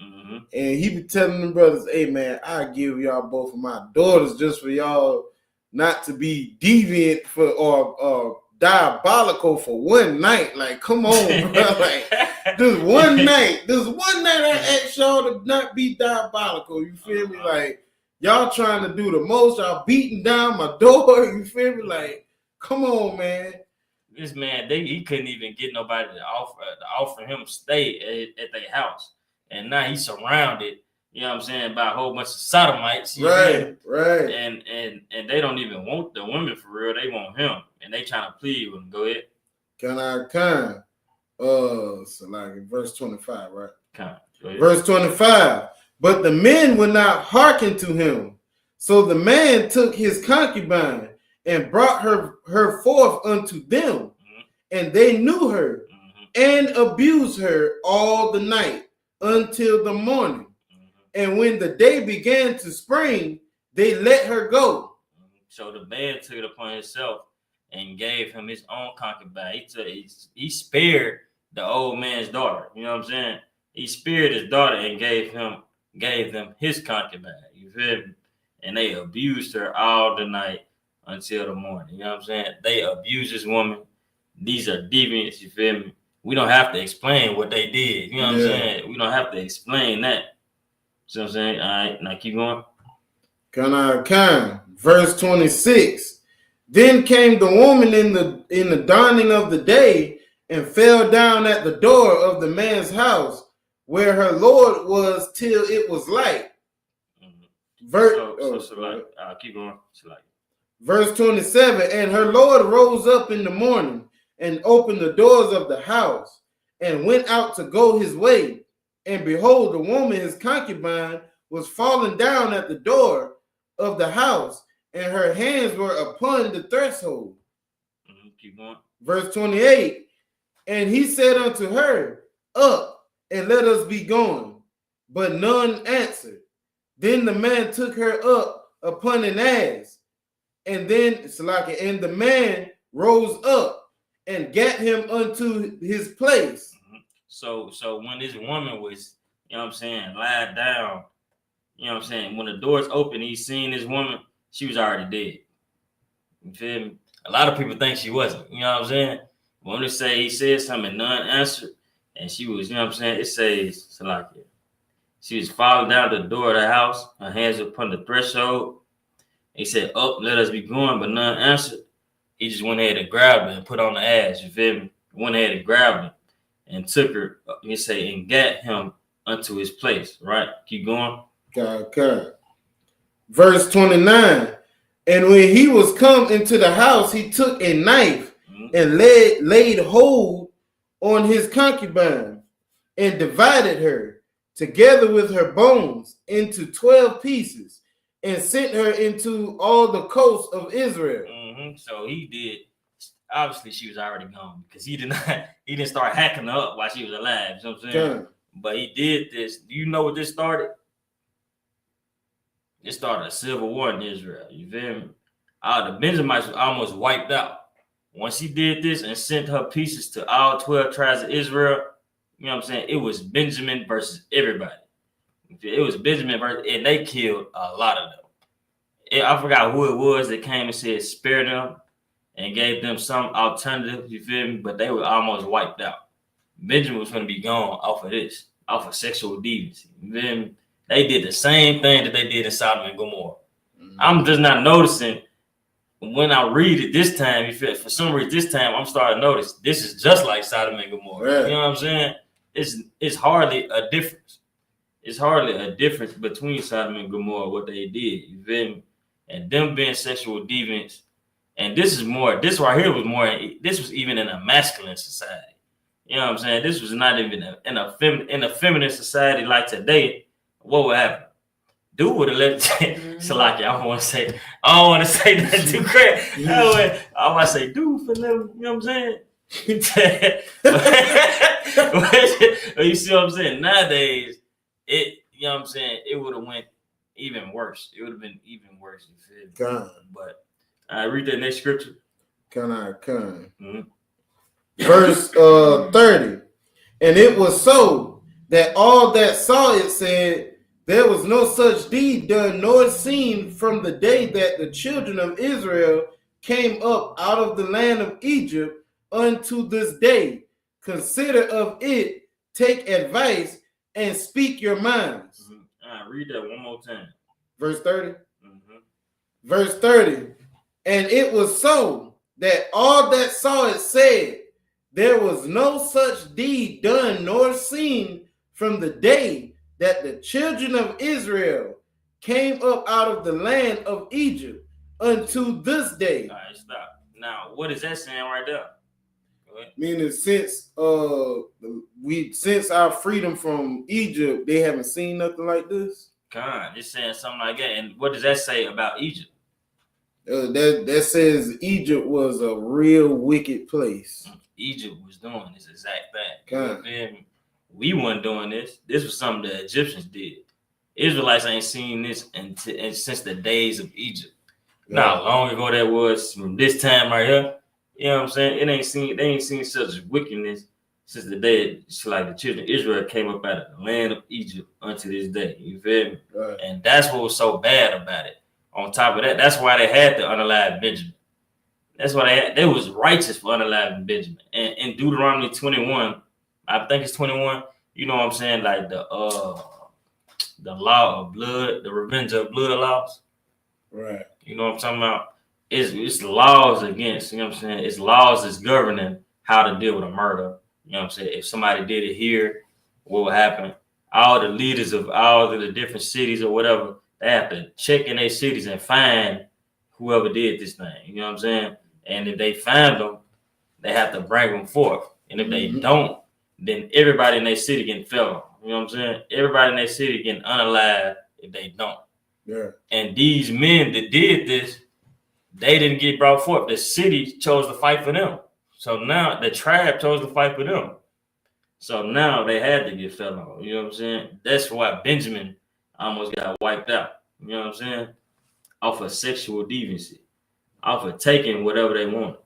And he be telling them brothers, hey man, I give y'all both of my daughters just for y'all not to be deviant for or diabolical for one night. Like, come on, bro. Like this one night I asked y'all to not be diabolical. You feel me? Like y'all trying to do the most, y'all beating down my door. You feel me? Like, come on, man. This man, he couldn't even get nobody to offer him stay at their house. And now he's surrounded you know what I'm saying, by a whole bunch of sodomites. Right. And they don't even want the women for real. They want him, and they trying to plead with him. Go ahead. So like verse 25, right? Verse 25. But the men would not hearken to him. So the man took his concubine and brought her forth unto them, and they knew her and abused her all the night until the morning. And when the day began to spring, they let her go. So the man took it upon himself and gave him his own concubine. He spared the old man's daughter. You know what I'm saying? He spared his daughter and gave them his concubine. You feel me? And they abused her all the night until the morning. You know what I'm saying? They abused this woman. These are deviants. You feel me? We don't have to explain what they did. You know what I'm saying? We don't have to explain that. You know what I'm saying? All right, now keep going. Verse 26. Then came the woman in the dawning of the day and fell down at the door of the man's house where her Lord was till it was light. Keep going. Verse 27. And her Lord rose up in the morning and opened the doors of the house and went out to go his way. And behold, the woman, his concubine, was fallen down at the door of the house, and her hands were upon the threshold. Keep going. Verse 28. And he said unto her, Up, and let us be going. But none answered. Then the man took her up upon an ass, and the man rose up and gat him unto his place. So when this woman was, you know what I'm saying, lied down, you know what I'm saying, when the doors open, he seen this woman, she was already dead. You feel me? A lot of people think she wasn't, you know what I'm saying? When they say he said something, none answered, and she was, you know what I'm saying, it says, she was falling down the door of the house, her hands upon the threshold. He said, Up, let us be going, but none answered. He just went ahead and grabbed her and put on the ass, you feel me? Went ahead and grabbed her and took her, you say, and gat him unto his place, right? Keep going. Verse 29. And when he was come into the house, he took a knife and laid hold on his concubine and divided her together with her bones into 12 pieces and sent her into all the coasts of Israel. So he did. Obviously, she was already gone because he didn't start hacking her up while she was alive. You know what I'm saying? But he did this. Do you know what this started? It started a civil war in Israel. You feel me? The Benjamites were almost wiped out. Once he did this and sent her pieces to all 12 tribes of Israel, you know what I'm saying? It was Benjamin versus everybody. It was Benjamin versus, and they killed a lot of them. I forgot who it was that came and said spare them and gave them some alternative, you feel me? But they were almost wiped out. Benjamin was going to be gone off of sexual deviancy. You feel me? They did the same thing that they did in Sodom and Gomorrah. I'm just not noticing when I read it this time. You feel, for some reason, this time I'm starting to notice this is just like Sodom and Gomorrah. You know what I'm saying? It's hardly a difference. It's hardly a difference between Sodom and Gomorrah, what they did. You feel me? And them being sexual deviants. And this right here was more, this was even in a masculine society. You know what I'm saying? This was not even in a feminine society like today. What would happen? Dude would have let Salaki. I don't want to say that too crazy. I want to say, dude, for them, you know what I'm saying? But you see what I'm saying? Nowadays, you know what I'm saying? It would have went even worse. It would have been even worse. You feel me? But I read that next scripture. Verse 30. And it was so that all that saw it said, there was no such deed done nor seen from the day that the children of Israel came up out of the land of Egypt unto this day. Consider of it, take advice, and speak your minds. Read that one more time. Verse 30. Verse 30. And it was so that all that saw it said, there was no such deed done nor seen from the day that the children of Israel came up out of the land of Egypt unto this day. All right, stop. Now, what is that saying right there? Meaning since our freedom from Egypt, they haven't seen nothing like this. God, it's saying something like that. And what does that say about Egypt? That says Egypt was a real wicked place. Egypt was doing this exact thing. God. We weren't doing this. This was something the Egyptians did. Israelites ain't seen this since the days of Egypt. Yeah. Not how long ago that was from this time right here. You know what I'm saying? They ain't seen such wickedness since the day it's like the children of Israel came up out of the land of Egypt unto this day. You feel me? Right. And that's what was so bad about it. On top of that, that's why they had to unalive Benjamin. That's why they was righteous for unaliving Benjamin. And in Deuteronomy 21, I think it's 21, you know what I'm saying? Like the law of blood, the revenge of blood laws. Right. You know what I'm talking about? It's laws against, you know what I'm saying? It's laws that's governing how to deal with a murder. You know what I'm saying? If somebody did it here, what would happen? All the leaders of all of the different cities or whatever, they have to check in their cities and find whoever did this thing. You know what I'm saying? And if they find them, they have to bring them forth. And if they don't, then everybody in their city getting felon. You know what I'm saying? Everybody in their city getting unalive if they don't. Yeah. And these men that did this, they didn't get brought forth. The city chose to fight for them. So now the tribe chose to fight for them. So now they had to get felon. You know what I'm saying? That's why Benjamin almost got wiped out. You know what I'm saying? Off of sexual deviancy. Off of taking whatever they want.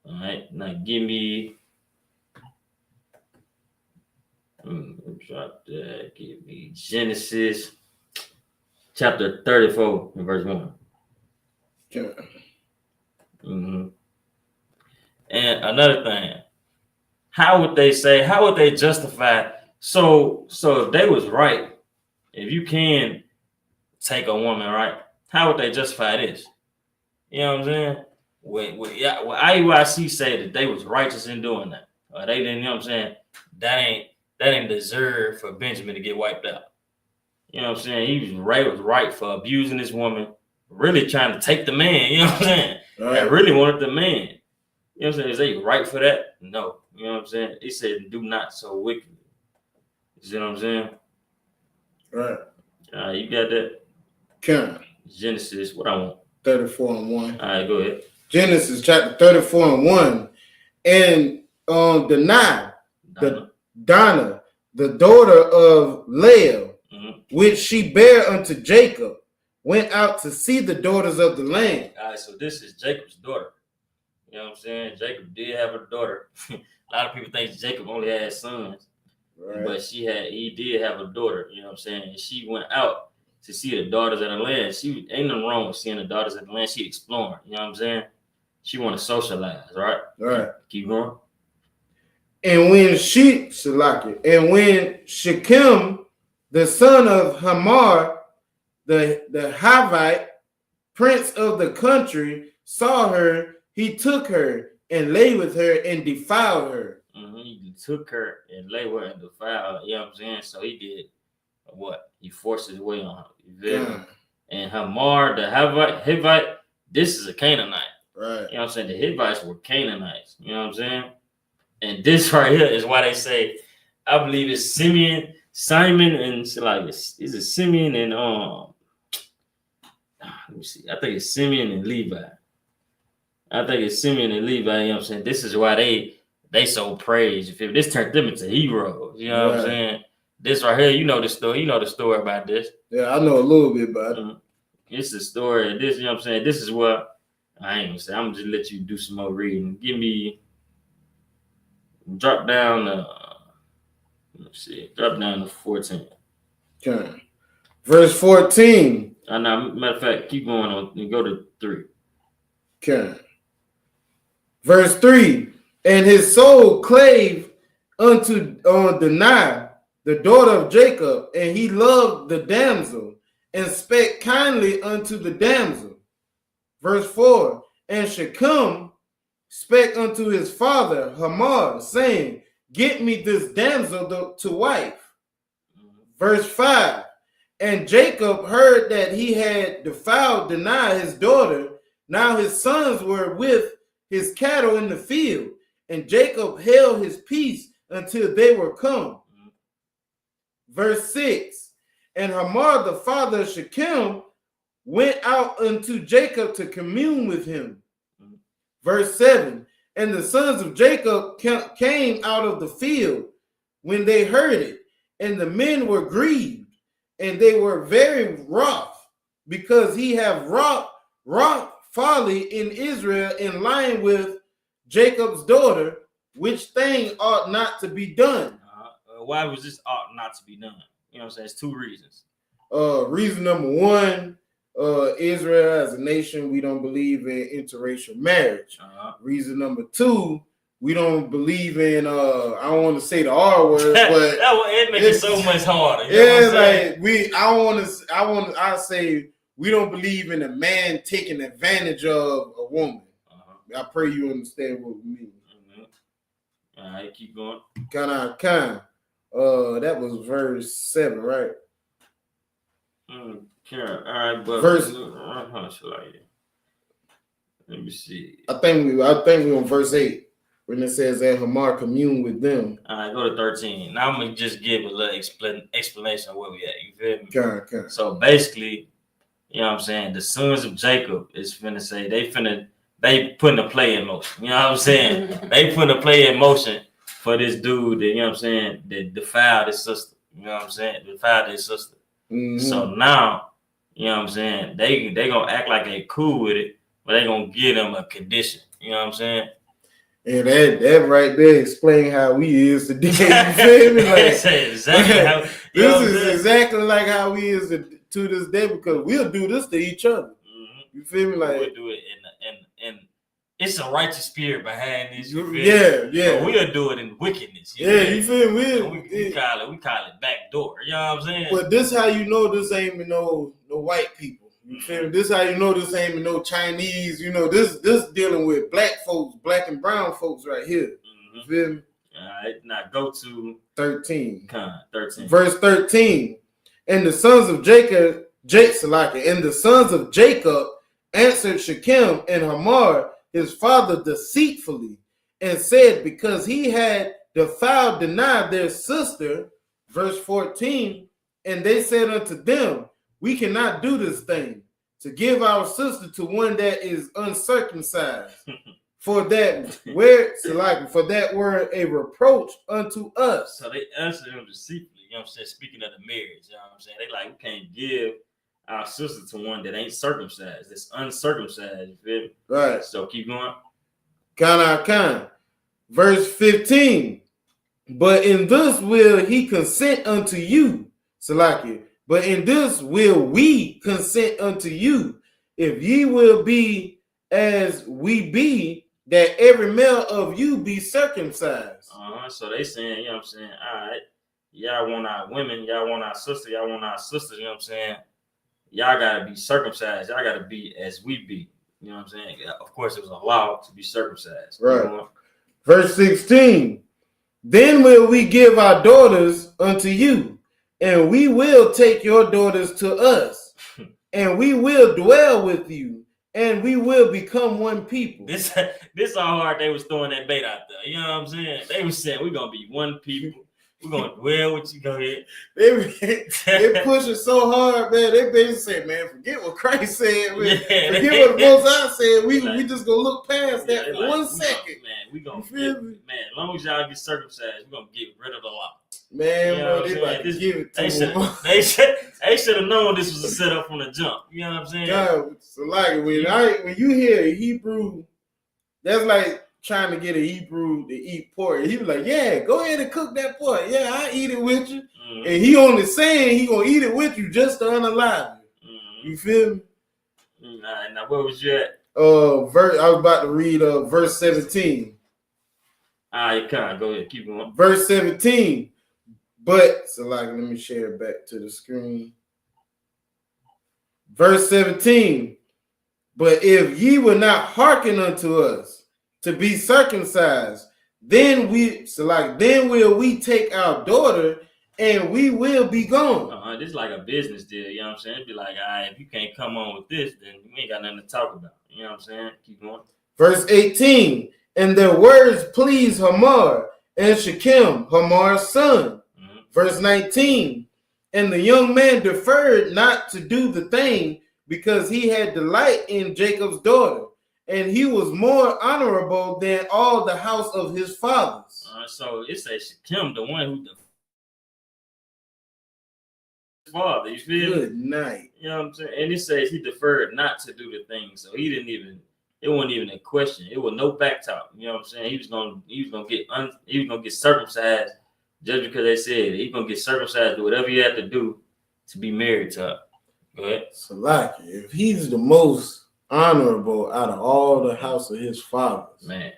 All right. Now give me. Drop that. Give me Genesis chapter 34 and verse 1. Mm-hmm. And another thing, how would they justify? So if they was right, if you can take a woman, right? How would they justify this? You know what I'm saying? Well, IUIC say that they was righteous in doing that. Or they didn't, you know what I'm saying? That ain't deserve for Benjamin to get wiped out. You know what I'm saying? He was right for abusing this woman, really trying to take the man, you know what I'm saying? Right. I really wanted the man. You know what I'm saying? Is they right for that? No. You know what I'm saying? He said, do not so wickedly. You see what I'm saying? Right. You got that? Can. Genesis, what I want? 34 and 1. All right, go ahead. Genesis chapter 34 and 1. And Donna, the daughter of Leah, which she bare unto Jacob, went out to see the daughters of the land. All right, so this is Jacob's daughter. You know what I'm saying? Jacob did have a daughter. A lot of people think Jacob only had sons, right. But he did have a daughter. You know what I'm saying? And she went out to see the daughters of the land. She ain't nothing wrong with seeing the daughters of the land. She exploring. You know what I'm saying? She want to socialize, right? Right. Keep going. And when Shechem, the son of Hamor, the Hivite, prince of the country, saw her, he took her and lay with her and defiled her. Mm-hmm. He took her and lay with her and defiled her. You know what I'm saying? So he did what? He forced his way on her. Yeah. And Hamor, the Hivite, this is a Canaanite. Right. You know what I'm saying? The Hivites were Canaanites. You know what I'm saying? And this right here is why they say, I believe it's Simon, and is it Simeon and let me see. I think it's Simeon and Levi. You know what I'm saying? This is why they so praise. If this turned them into heroes, you know what I'm saying? This right here, you know the story. You know the story about this. Yeah, I know a little bit about it. It's the story. This, you know what I'm saying? This is what I ain't gonna say. I'm gonna just let you do some more reading. Drop down to 14. Okay. Verse 14. Now, matter of fact, keep going on and go to 3. Okay. Verse 3. And his soul clave unto the NIGH, the daughter of Jacob, and he loved the damsel and spake kindly unto the damsel. Verse 4. And Shechem spake unto his father Hamor, saying, get me this damsel to wife. Verse 5. And Jacob heard that he had denied his daughter. Now his sons were with his cattle in the field, and Jacob held his peace until they were come. Verse 6. And Hamor, the father of Shechem, went out unto Jacob to commune with him. Verse 7. And the sons of Jacob came out of the field when they heard it, and the men were grieved, and they were very wroth, because he have wrought folly in Israel in lying with Jacob's daughter, which thing ought not to be done. Why was this ought not to be done? You know what I'm saying? It's two reasons. Reason number one, Israel as a nation, we don't believe in interracial marriage. Reason number two, we don't believe in I don't want to say the R word, but it makes it so much harder. I say we don't believe in a man taking advantage of a woman. I pray you understand what we mean. All right, keep going. Kind. That was verse 7, right? Okay. All right, but verse. Let me see. I think we on verse 8 when it says that Hamor communed with them. All right, go to 13. Now I'm gonna just give a little explanation of where we at. You feel me? Okay. So basically, you know what I'm saying, the sons of Jacob is finna say they putting a play in motion. You know what I'm saying? They putting a play in motion for this dude that, you know what I'm saying, that defiled his sister. You know what I'm saying? Defiled his sister. So now, you know what I'm saying, they gonna act like they cool with it, but they gonna give them a condition. You know what I'm saying? And that right there explain how we is today. You feel me? Like, exactly how, this is exactly like how we is to this day, because we'll do this to each other. You feel me? Like, we'll do it and it's a righteous spirit behind this. You feel yeah. But we'll do it in wickedness. You feel me? We call it back door. You know what I'm saying? But this how you know this ain't no white people. You feel me? This how you know this ain't no Chinese. You know, this dealing with black folks, black and brown folks right here. You feel me? All right, now go to 13. 13. Verse 13. And the sons of Jacob answered Shechem and Hamor his father deceitfully, and said, because he had denied their sister. Verse 14. And they said unto them, we cannot do this thing, to give our sister to one that is uncircumcised. For that were a reproach unto us. So they answered him deceitfully, you know what I'm saying? Speaking of the marriage, you know what I'm saying? They like, we can't give our sister to one that ain't circumcised, that's uncircumcised. You feel me? Right. So keep going. Kind. Verse 15. But in this will he consent unto you, Salakia. But in this will we consent unto you, if ye will be as we be, that every male of you be circumcised. So they saying, you know what I'm saying, all right, y'all want our women, y'all want our sisters, you know what I'm saying? Y'all gotta be circumcised, y'all gotta be as we be. You know what I'm saying? Of course, it was a law to be circumcised. Right. Verse 16. Then will we give our daughters unto you, and we will take your daughters to us, and we will dwell with you, and we will become one people. This how hard they was throwing that bait out there. You know what I'm saying? They was saying we're gonna be one people. We're gonna dwell with you. Go ahead. They push it so hard, man. They basically say, man, forget what Christ said, man. Forget what the Most High said. We just gonna look past that for 1 second. We gonna feel me? Man, as long as y'all get circumcised, we're gonna get rid of the law. Man, bro, they about to give it to them. They should have known this was a setup from the jump. You know what I'm saying? God, so like when you hear Hebrew, that's like trying to get a Hebrew to eat pork. He was like, yeah, go ahead and cook that pork. Yeah, I eat it with you. And he only saying he gonna eat it with you just to unalive you. You feel me? Now where was you at? I was about to read verse 17. All right, go ahead, keep going. Verse 17. But so like, let me share it back to the screen. Verse 17. But if ye will not hearken unto us to be circumcised, then will we take our daughter and we will be gone. This is like a business deal, you know what I'm saying? It'd be like, all right, if you can't come on with this, then we ain't got nothing to talk about. You know what I'm saying? Keep going. Verse 18, and their words pleased Hamor and Shechem, Hamor's son. Mm-hmm. Verse 19, and the young man deferred not to do the thing because he had delight in Jacob's daughter, and he was more honorable than all the house of his fathers. So it says Shechem, the one who father, you feel? Good night. You know what I'm saying? And it says he deferred not to do the thing, so he didn't even. It wasn't even a question. It was no back talk. You know what I'm saying? He was gonna get circumcised just because they said he's gonna get circumcised, do whatever he had to do to be married to her. Go ahead. Salaki, if he's the most honorable out of all the house of his fathers, man,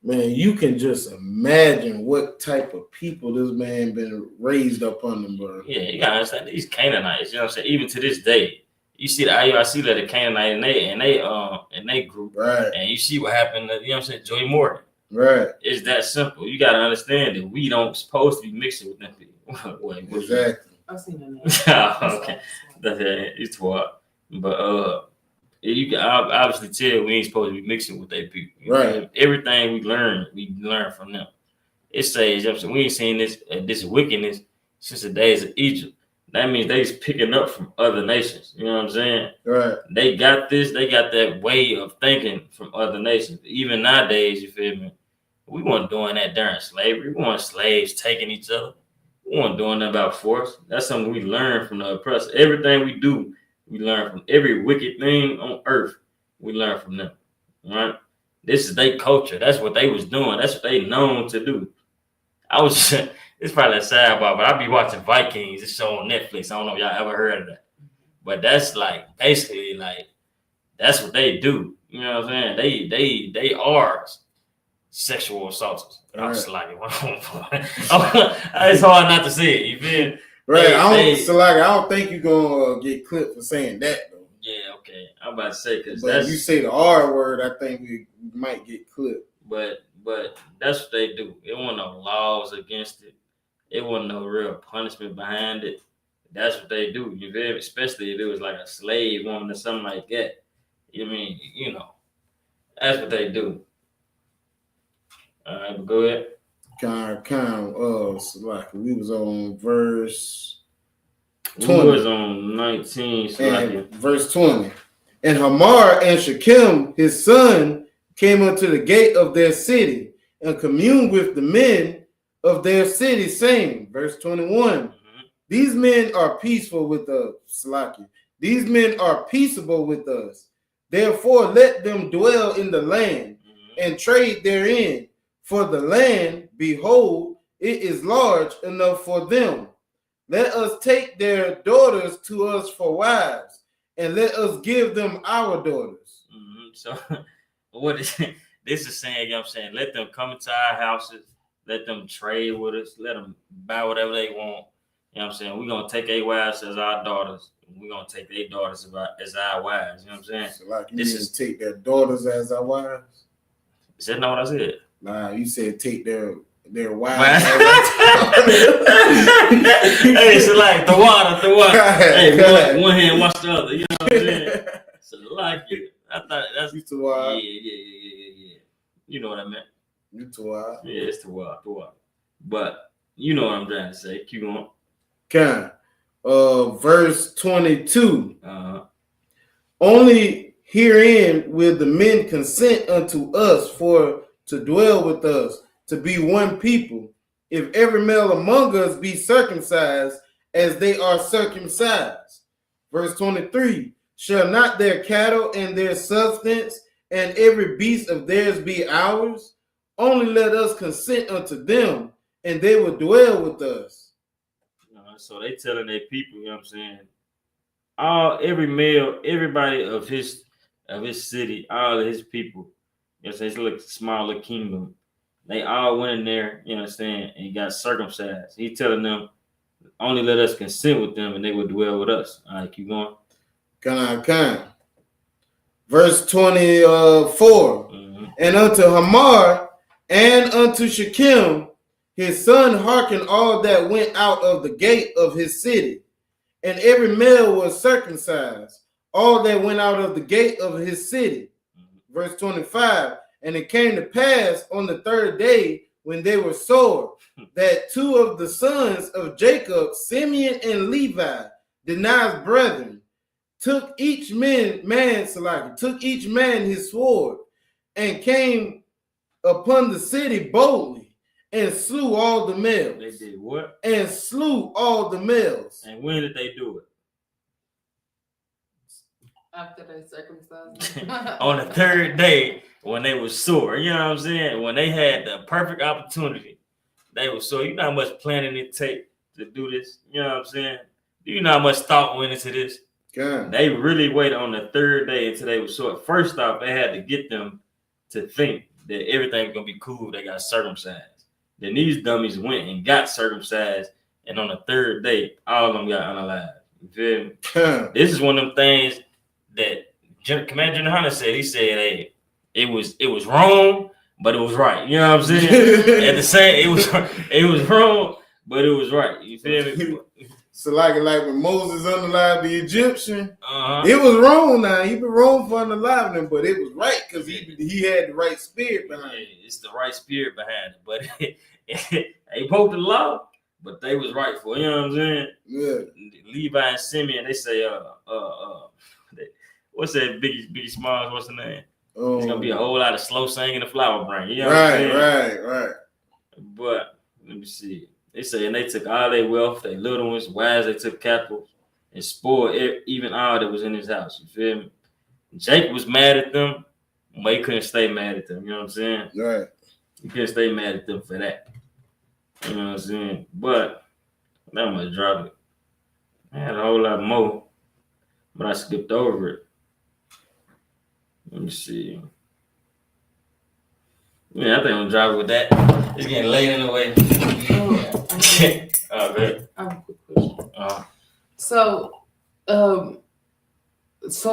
you can just imagine what type of people this man been raised up under, bro. Yeah, you gotta understand these Canaanites. You know what I'm saying? Even to this day, you see the IUSPK let the Canaanite and they group, right? And you see what happened to, you know what I'm saying, Joy Morgan, right? It's that simple. You gotta understand that we don't supposed to be mixing with them people. Wait, exactly. I've seen that. Okay, that's it's what, but you can obviously tell we ain't supposed to be mixing with their people, right? Know? Everything we learn from them. It says, you know what I'm saying, we ain't seen this wickedness since the days of Egypt. That means they's picking up from other nations. You know what I'm saying? Right. They got that way of thinking from other nations. Even nowadays, you feel me? We weren't doing that during slavery. We weren't slaves taking each other. We weren't doing that about force. That's something we learn from the oppressor. Everything we do, we learn from every wicked thing on earth. We learn from them. Right? This is their culture. That's what they was doing. That's what they known to do. It's probably a sidebar, but I be watching Vikings. It's show on Netflix. I don't know if y'all ever heard of that. But that's like basically like that's what they do. You know what I'm saying? They are sexual assaulters. Right. I'm just like it's hard not to say it. You feel? Right. I don't think you're gonna get clipped for saying that though. Yeah. Okay. I'm about to say because if you say the R word, I think we might get clipped. But that's what they do. It wasn't no laws against it. It wasn't no real punishment behind it. That's what they do. You feel me? Especially if it was like a slave woman or something like that. You mean, you know, that's what they do. All right, but go ahead. Like we was on verse 20. We was on 19. Verse 20. And Hamor and Shechem, his son, came unto the gate of their city and communed with the men of their city, saying, verse 21, these men are peaceful with us, Salaki. These men are peaceable with us. Therefore, let them dwell in the land and trade therein. For the land, behold, it is large enough for them. Let us take their daughters to us for wives, and let us give them our daughters. So, what is this is saying? You know what I'm saying? Let them come into our houses. Let them trade with us. Let them buy whatever they want. You know what I'm saying? We're going to take their wives as our daughters. We're going to take their daughters as our wives. You know what I'm saying? So like you this is take their daughters as our wives? Is that not what I said? Nah, you said take their wives. Hey, so like the water. Hey, one hand wash the other. You know what I'm saying? So like it. I thought that's too wild. Yeah. You know what I meant. You too wild. Yeah, it's too wild. But you know what I'm trying to say. Keep going. Verse 22. Only herein will the men consent unto us for to dwell with us, to be one people, if every male among us be circumcised as they are circumcised. Verse 23. Shall not their cattle and their substance and every beast of theirs be ours? Only let us consent unto them, and they will dwell with us. So they telling their people, you know what I'm saying? Every male, everybody of his city, all of his people, you know what I'm saying? It's like a smaller kingdom. They all went in there, you know what I'm saying, and got circumcised. He telling them, only let us consent with them, and they will dwell with us. All right, keep going. Verse 24. And unto Hamor and unto Shechem His son hearkened all that went out of the gate of his city, and every male was circumcised, all that went out of the gate of his city. Verse 25, and it came to pass on the third day when they were sore, that two of the sons of Jacob, Simeon and Levi, Dinah's brethren, took each man his sword, and came upon the city boldly, and slew all the males. They did what? And slew all the males. And when did they do it? After they circumcised. On the third day when they were sore. You know what I'm saying? When they had the perfect opportunity, they were sore. You know how much planning it take to do this? You know what I'm saying? Do you know how much thought went into this? God. They really waited on the third day until they were sore. First off, they had to get them to think that everything was gonna be cool. They got circumcised. Then these dummies went and got circumcised, and on the third day, all of them got unalived. You feel me? This is one of them things that Commander YAHANNAH said. He said, "Hey, it was wrong, but it was right." You know what I'm saying? At the same, it was wrong, but it was right. You feel me? So like when Moses unalived the Egyptian, it was wrong. Now he been wrong for unaliving him, but it was right because he had the right spirit behind it. It's the right spirit behind it, but they broke the law, but they was right for it. You know what I'm saying? Yeah. Levi and Simeon, they say, what's that Biggie Smalls? What's the name? It's gonna be a whole lot of slow singing the flower brain. You know what I'm saying? Right. But let me see. They say, and they took all their wealth, their little ones, wives, they took captives, and spoiled even all that was in his house. You feel me? Jake was mad at them, but he couldn't stay mad at them. You know what I'm saying? Right. He couldn't stay mad at them for that. You know what I'm saying? But that might drop it. I had a whole lot more, but I skipped over it. Let me see. Yeah, I think I'm gonna drive it with that. It's getting late anyway. Okay. Okay. I have a quick question. So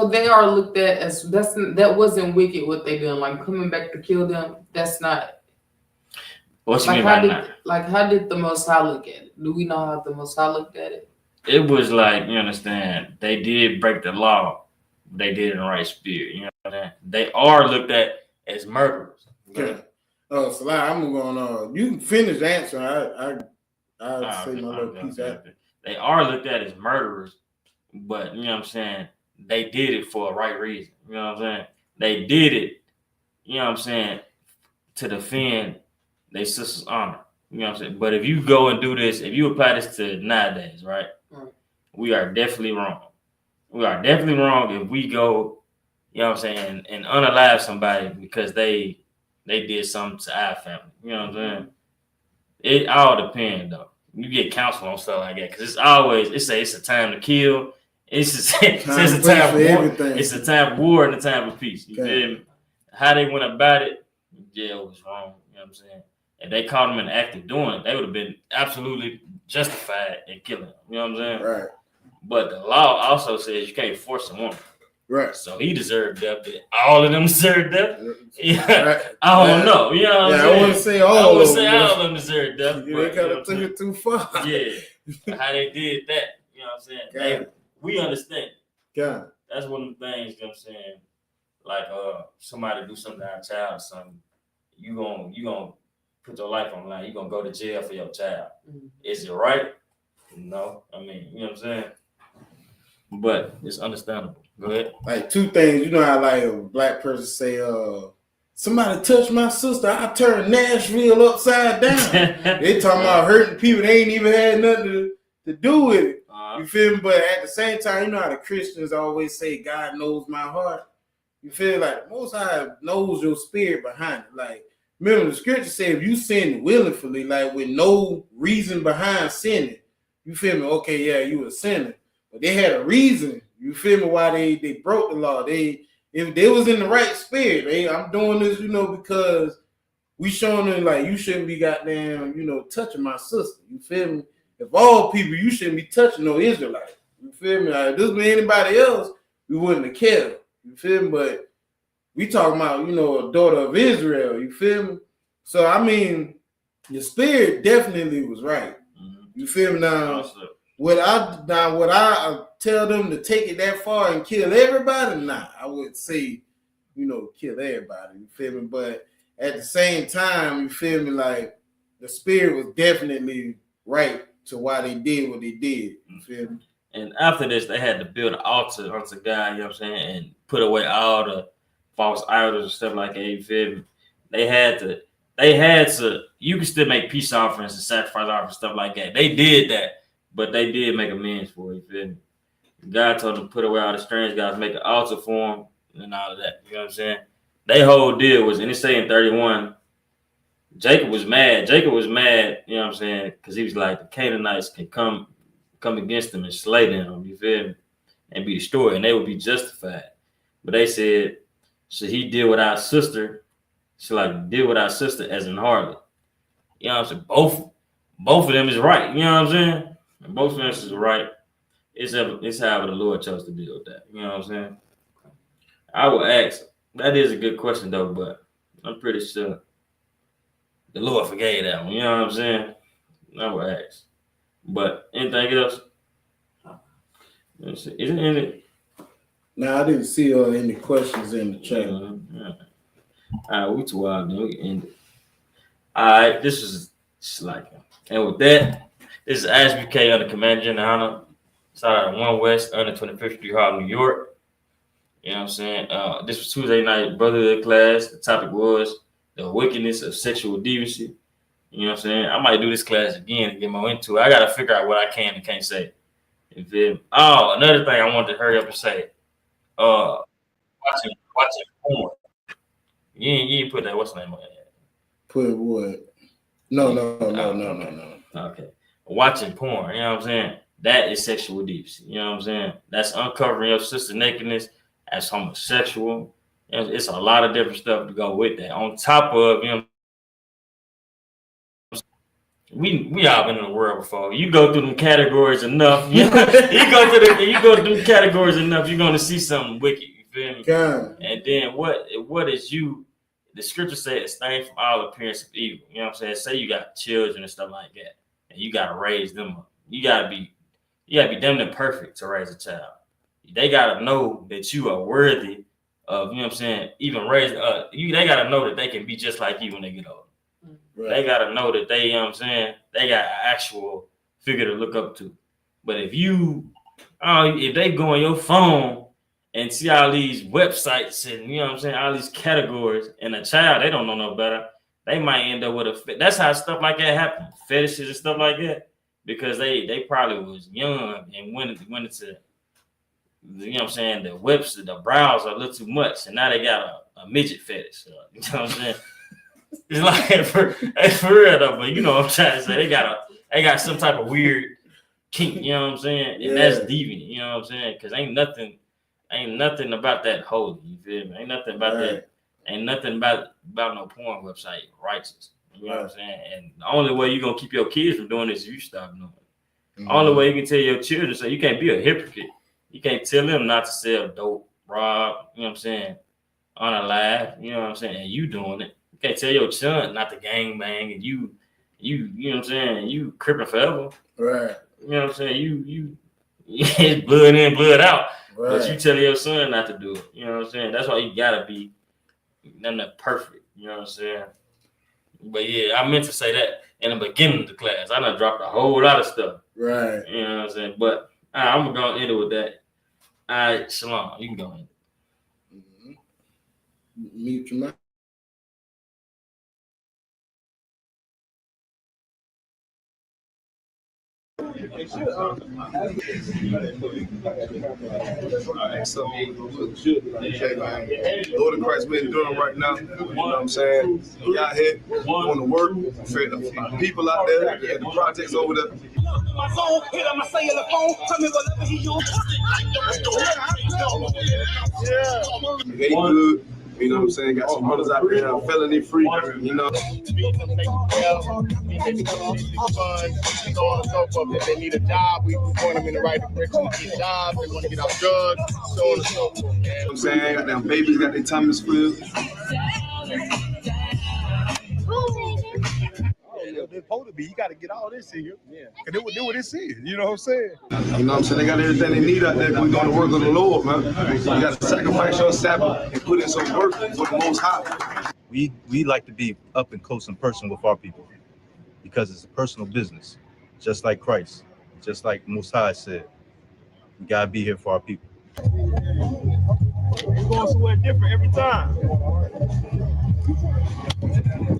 they are looked at as that wasn't wicked what they done, like coming back to kill them. That's not. What you mean by that? Like, how did the Most High look at it? Do we know how the Most High looked at it? It was like, you understand, they did break the law. They did it in the right spirit. You know what I'm saying? They are looked at as murderers. Okay. Oh, so like, I'm going on. You can finish answering. I'll say my little piece after. They are looked at as murderers, but you know what I'm saying? They did it for a right reason. You know what I'm saying? They did it, you know what I'm saying, to defend their sister's honor. You know what I'm saying? But if you go and do this, if you apply this to nowadays, right? We are definitely wrong. We are definitely wrong if we go, you know what I'm saying, and unalive somebody because they did something to our family. You know what I'm saying? It all depends though. You get counsel on stuff like that because it's always it's a time to kill. It's a time for everything. It's a time of war and a time of peace. You feel me? How they went about it, yeah, it was wrong. You know what I'm saying? If they caught them in the act of doing it, they would have been absolutely justified in killing them. You know what I'm saying? Right. But the law also says you can't force a woman. Right. So he deserved death. Did all of them deserve death? Yeah. Right. I don't know. You know what I'm saying? I wouldn't say all of them deserve death. They kind of took it too far. Yeah. How they did that. You know what I'm saying? We understand. Yeah. That's one of the things, you know what I'm saying? Like somebody do something to our child or something, you gonna put your life on the line. You're gonna go to jail for your child. Mm-hmm. Is it right? No. I mean, you know what I'm saying? But it's understandable. Go ahead. Like two things, you know how like a black person say, somebody touched my sister, I turned Nashville upside down. They talking about hurting people, they ain't even had nothing to do with it. You feel me? But at the same time, you know how the Christians always say, God knows my heart. You feel like the Most High knows your spirit behind it. Like, remember the scripture said, if you sin willfully, like with no reason behind sinning, you feel me? Okay, yeah, you were sinning. But they had a reason, you feel me, why they broke the law. If they was in the right spirit, I'm doing this, you know, because we showing them like you shouldn't be goddamn, you know, touching my sister. You feel me? If all people, you shouldn't be touching no Israelite. You feel me? Like, if this was anybody else, we wouldn't have cared. You feel me? But we talking about, you know, a daughter of Israel. You feel me? So I mean, The spirit definitely was right. You feel me now? Would I tell them to take it that far and kill everybody? Nah, I would say, kill everybody. You feel me? But at the same time, you feel me? Like the spirit was definitely right to why they did what they did. You feel me? And after this, they had to build an altar unto God, you know what I'm saying, and put away all the false idols and stuff like that. You feel me? They had to. You can still make peace offerings and sacrifice offerings, stuff like that. They did that, but they did make amends for it. You feel me? God told them to put away all the strange gods, make an altar for them, and all of that. You know what I'm saying? Their whole deal was, and it say in 31, Jacob was mad. You know what I'm saying? Because he was like, the Canaanites can come against them and slay them, you feel me? And be destroyed, and they would be justified. But they said, should he deal with our sister? Deal with our sister as an harlot. You know what I'm saying? Both of them is right. You know what I'm saying? And both of them is right. It's however the Lord chose to deal with that. You know what I'm saying? I would ask. That is a good question though, but I'm pretty sure the Lord forgave that one. You know what I'm saying? I would ask. But anything else? Is it any? No, I didn't see any questions in the chat. All right, we too wild, man. We can end it. All right, this is and with that, this is IUSPK under Commander YAHANNAH. Shout out to 1 West under 25th Street, Harlem, New York. You know what I'm saying? This was Tuesday night brotherhood class. The topic was the wickedness of sexual deviancy. You know what I'm saying? I might do this class again and get more into it. I got to figure out what I can and can't say. You feel me? Oh, another thing I wanted to hurry up and say. Watching porn. You ain't put that. What's the name on that? Put what? No. Okay. Watching porn. You know what I'm saying? That is sexual deviancy. You know what I'm saying? That's uncovering your sister nakedness. That's homosexual. It's a lot of different stuff to go with that. On top of, we all been in the world before. You go through them categories enough. You go through them categories enough, you're gonna see something wicked. You feel me? God. And then what is you? The scripture says abstain from all appearance of evil. You know what I'm saying? Say you got children and stuff like that, and you gotta raise them up. You gotta be damn near perfect to raise a child. They gotta know that you are worthy of, you know what I'm saying, even raise they gotta know that they can be just like you when they get older. Right. They gotta know that they, you know what I'm saying, they got an actual figure to look up to. But if they go on your phone and see all these websites and, you know what I'm saying, all these categories, and a child, they don't know no better, they might end up with that's how stuff like that happen, fetishes and stuff like that, because they probably was young and went into, you know what I'm saying, the website, the browser a little too much, and now they got a midget fetish. You know what I'm saying? It's like for real though, but you know what I'm trying to say. They got some type of weird kink, you know what I'm saying? And that's deviant, you know what I'm saying? Because ain't nothing about that holy, you feel me? Ain't nothing about that. Ain't nothing about no porn website righteous. You know what I'm saying? And the only way you're gonna keep your kids from doing this is you stop doing it. Mm-hmm. Only way you can tell your children, so you can't be a hypocrite. You can't tell them not to sell dope, rob, you know what I'm saying, on a live, you know what I'm saying, and you doing it. You can't tell your son not to gang bang and you know what I'm saying, you crippin' forever. Right. You know what I'm saying? You it's blood in, blood out. Right. But you tell your son not to do it. You know what I'm saying? That's why you gotta be none of perfect. You know what I'm saying? But yeah, I meant to say that in the beginning of the class. I done dropped a whole lot of stuff. Right. You know what I'm saying? But I'm gonna go end it with that. All right, Shalom, you can go in. Mm-hmm. Mute your mic. So, Lord of Christ, we're doing right now. You know what I'm saying? Y'all here on the work, people out there at the projects over there. They good. You know what I'm saying? Got some brothers out there felony free. You know. If they need a job, we point them in the right direction to get jobs. They want to get off drugs, so on and so forth. You know what I'm saying? Got them babies, got their tummies filled. supposed to be. You got to get all this in here. Yeah. Cause they what this is. You know what I'm saying? You know what I'm saying? They got everything they need out there. We're going to work with the Lord, man. You got to sacrifice your Sabbath and put in some work for the Most High. We like to be up and close and personal with our people because it's a personal business, just like Christ, just like Most High said. We gotta be here for our people. You're going somewhere different every time.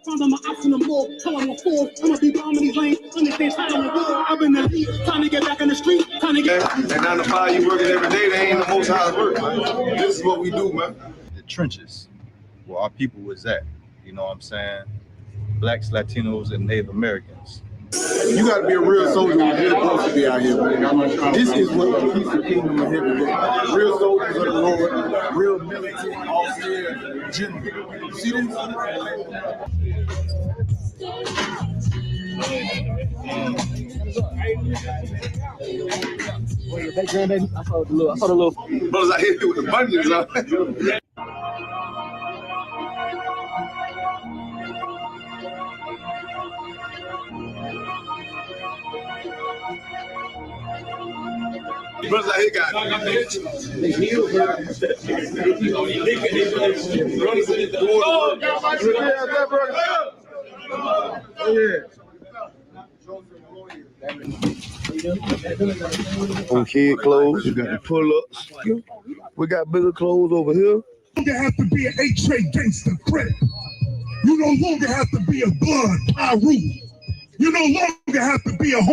I'm an option of more, tell them I'm full. I'ma be bombing these lanes, understand time on the war. I've been the lead, time to get back in the street, time to get. And 9 to 5, you working every day, they ain't the Most High's work, man. This is what we do, man. The trenches where our people was at, you know what I'm saying? Blacks, Latinos, and Native Americans. You got to be a real soldier when you're supposed to be out here, man. This is what the peaceful kingdom of heaven is. Real soldiers of the Lord, real military, officer, general. You see this? I saw the little brothers out here with the bunions on. Brothers out here got they heal, bro. On kid clothes, you got the pull-ups. We got bigger clothes over here. You no longer have to be an H-Ray gangster crip. You no longer have to be a blood Pyru. You no longer have to be a home.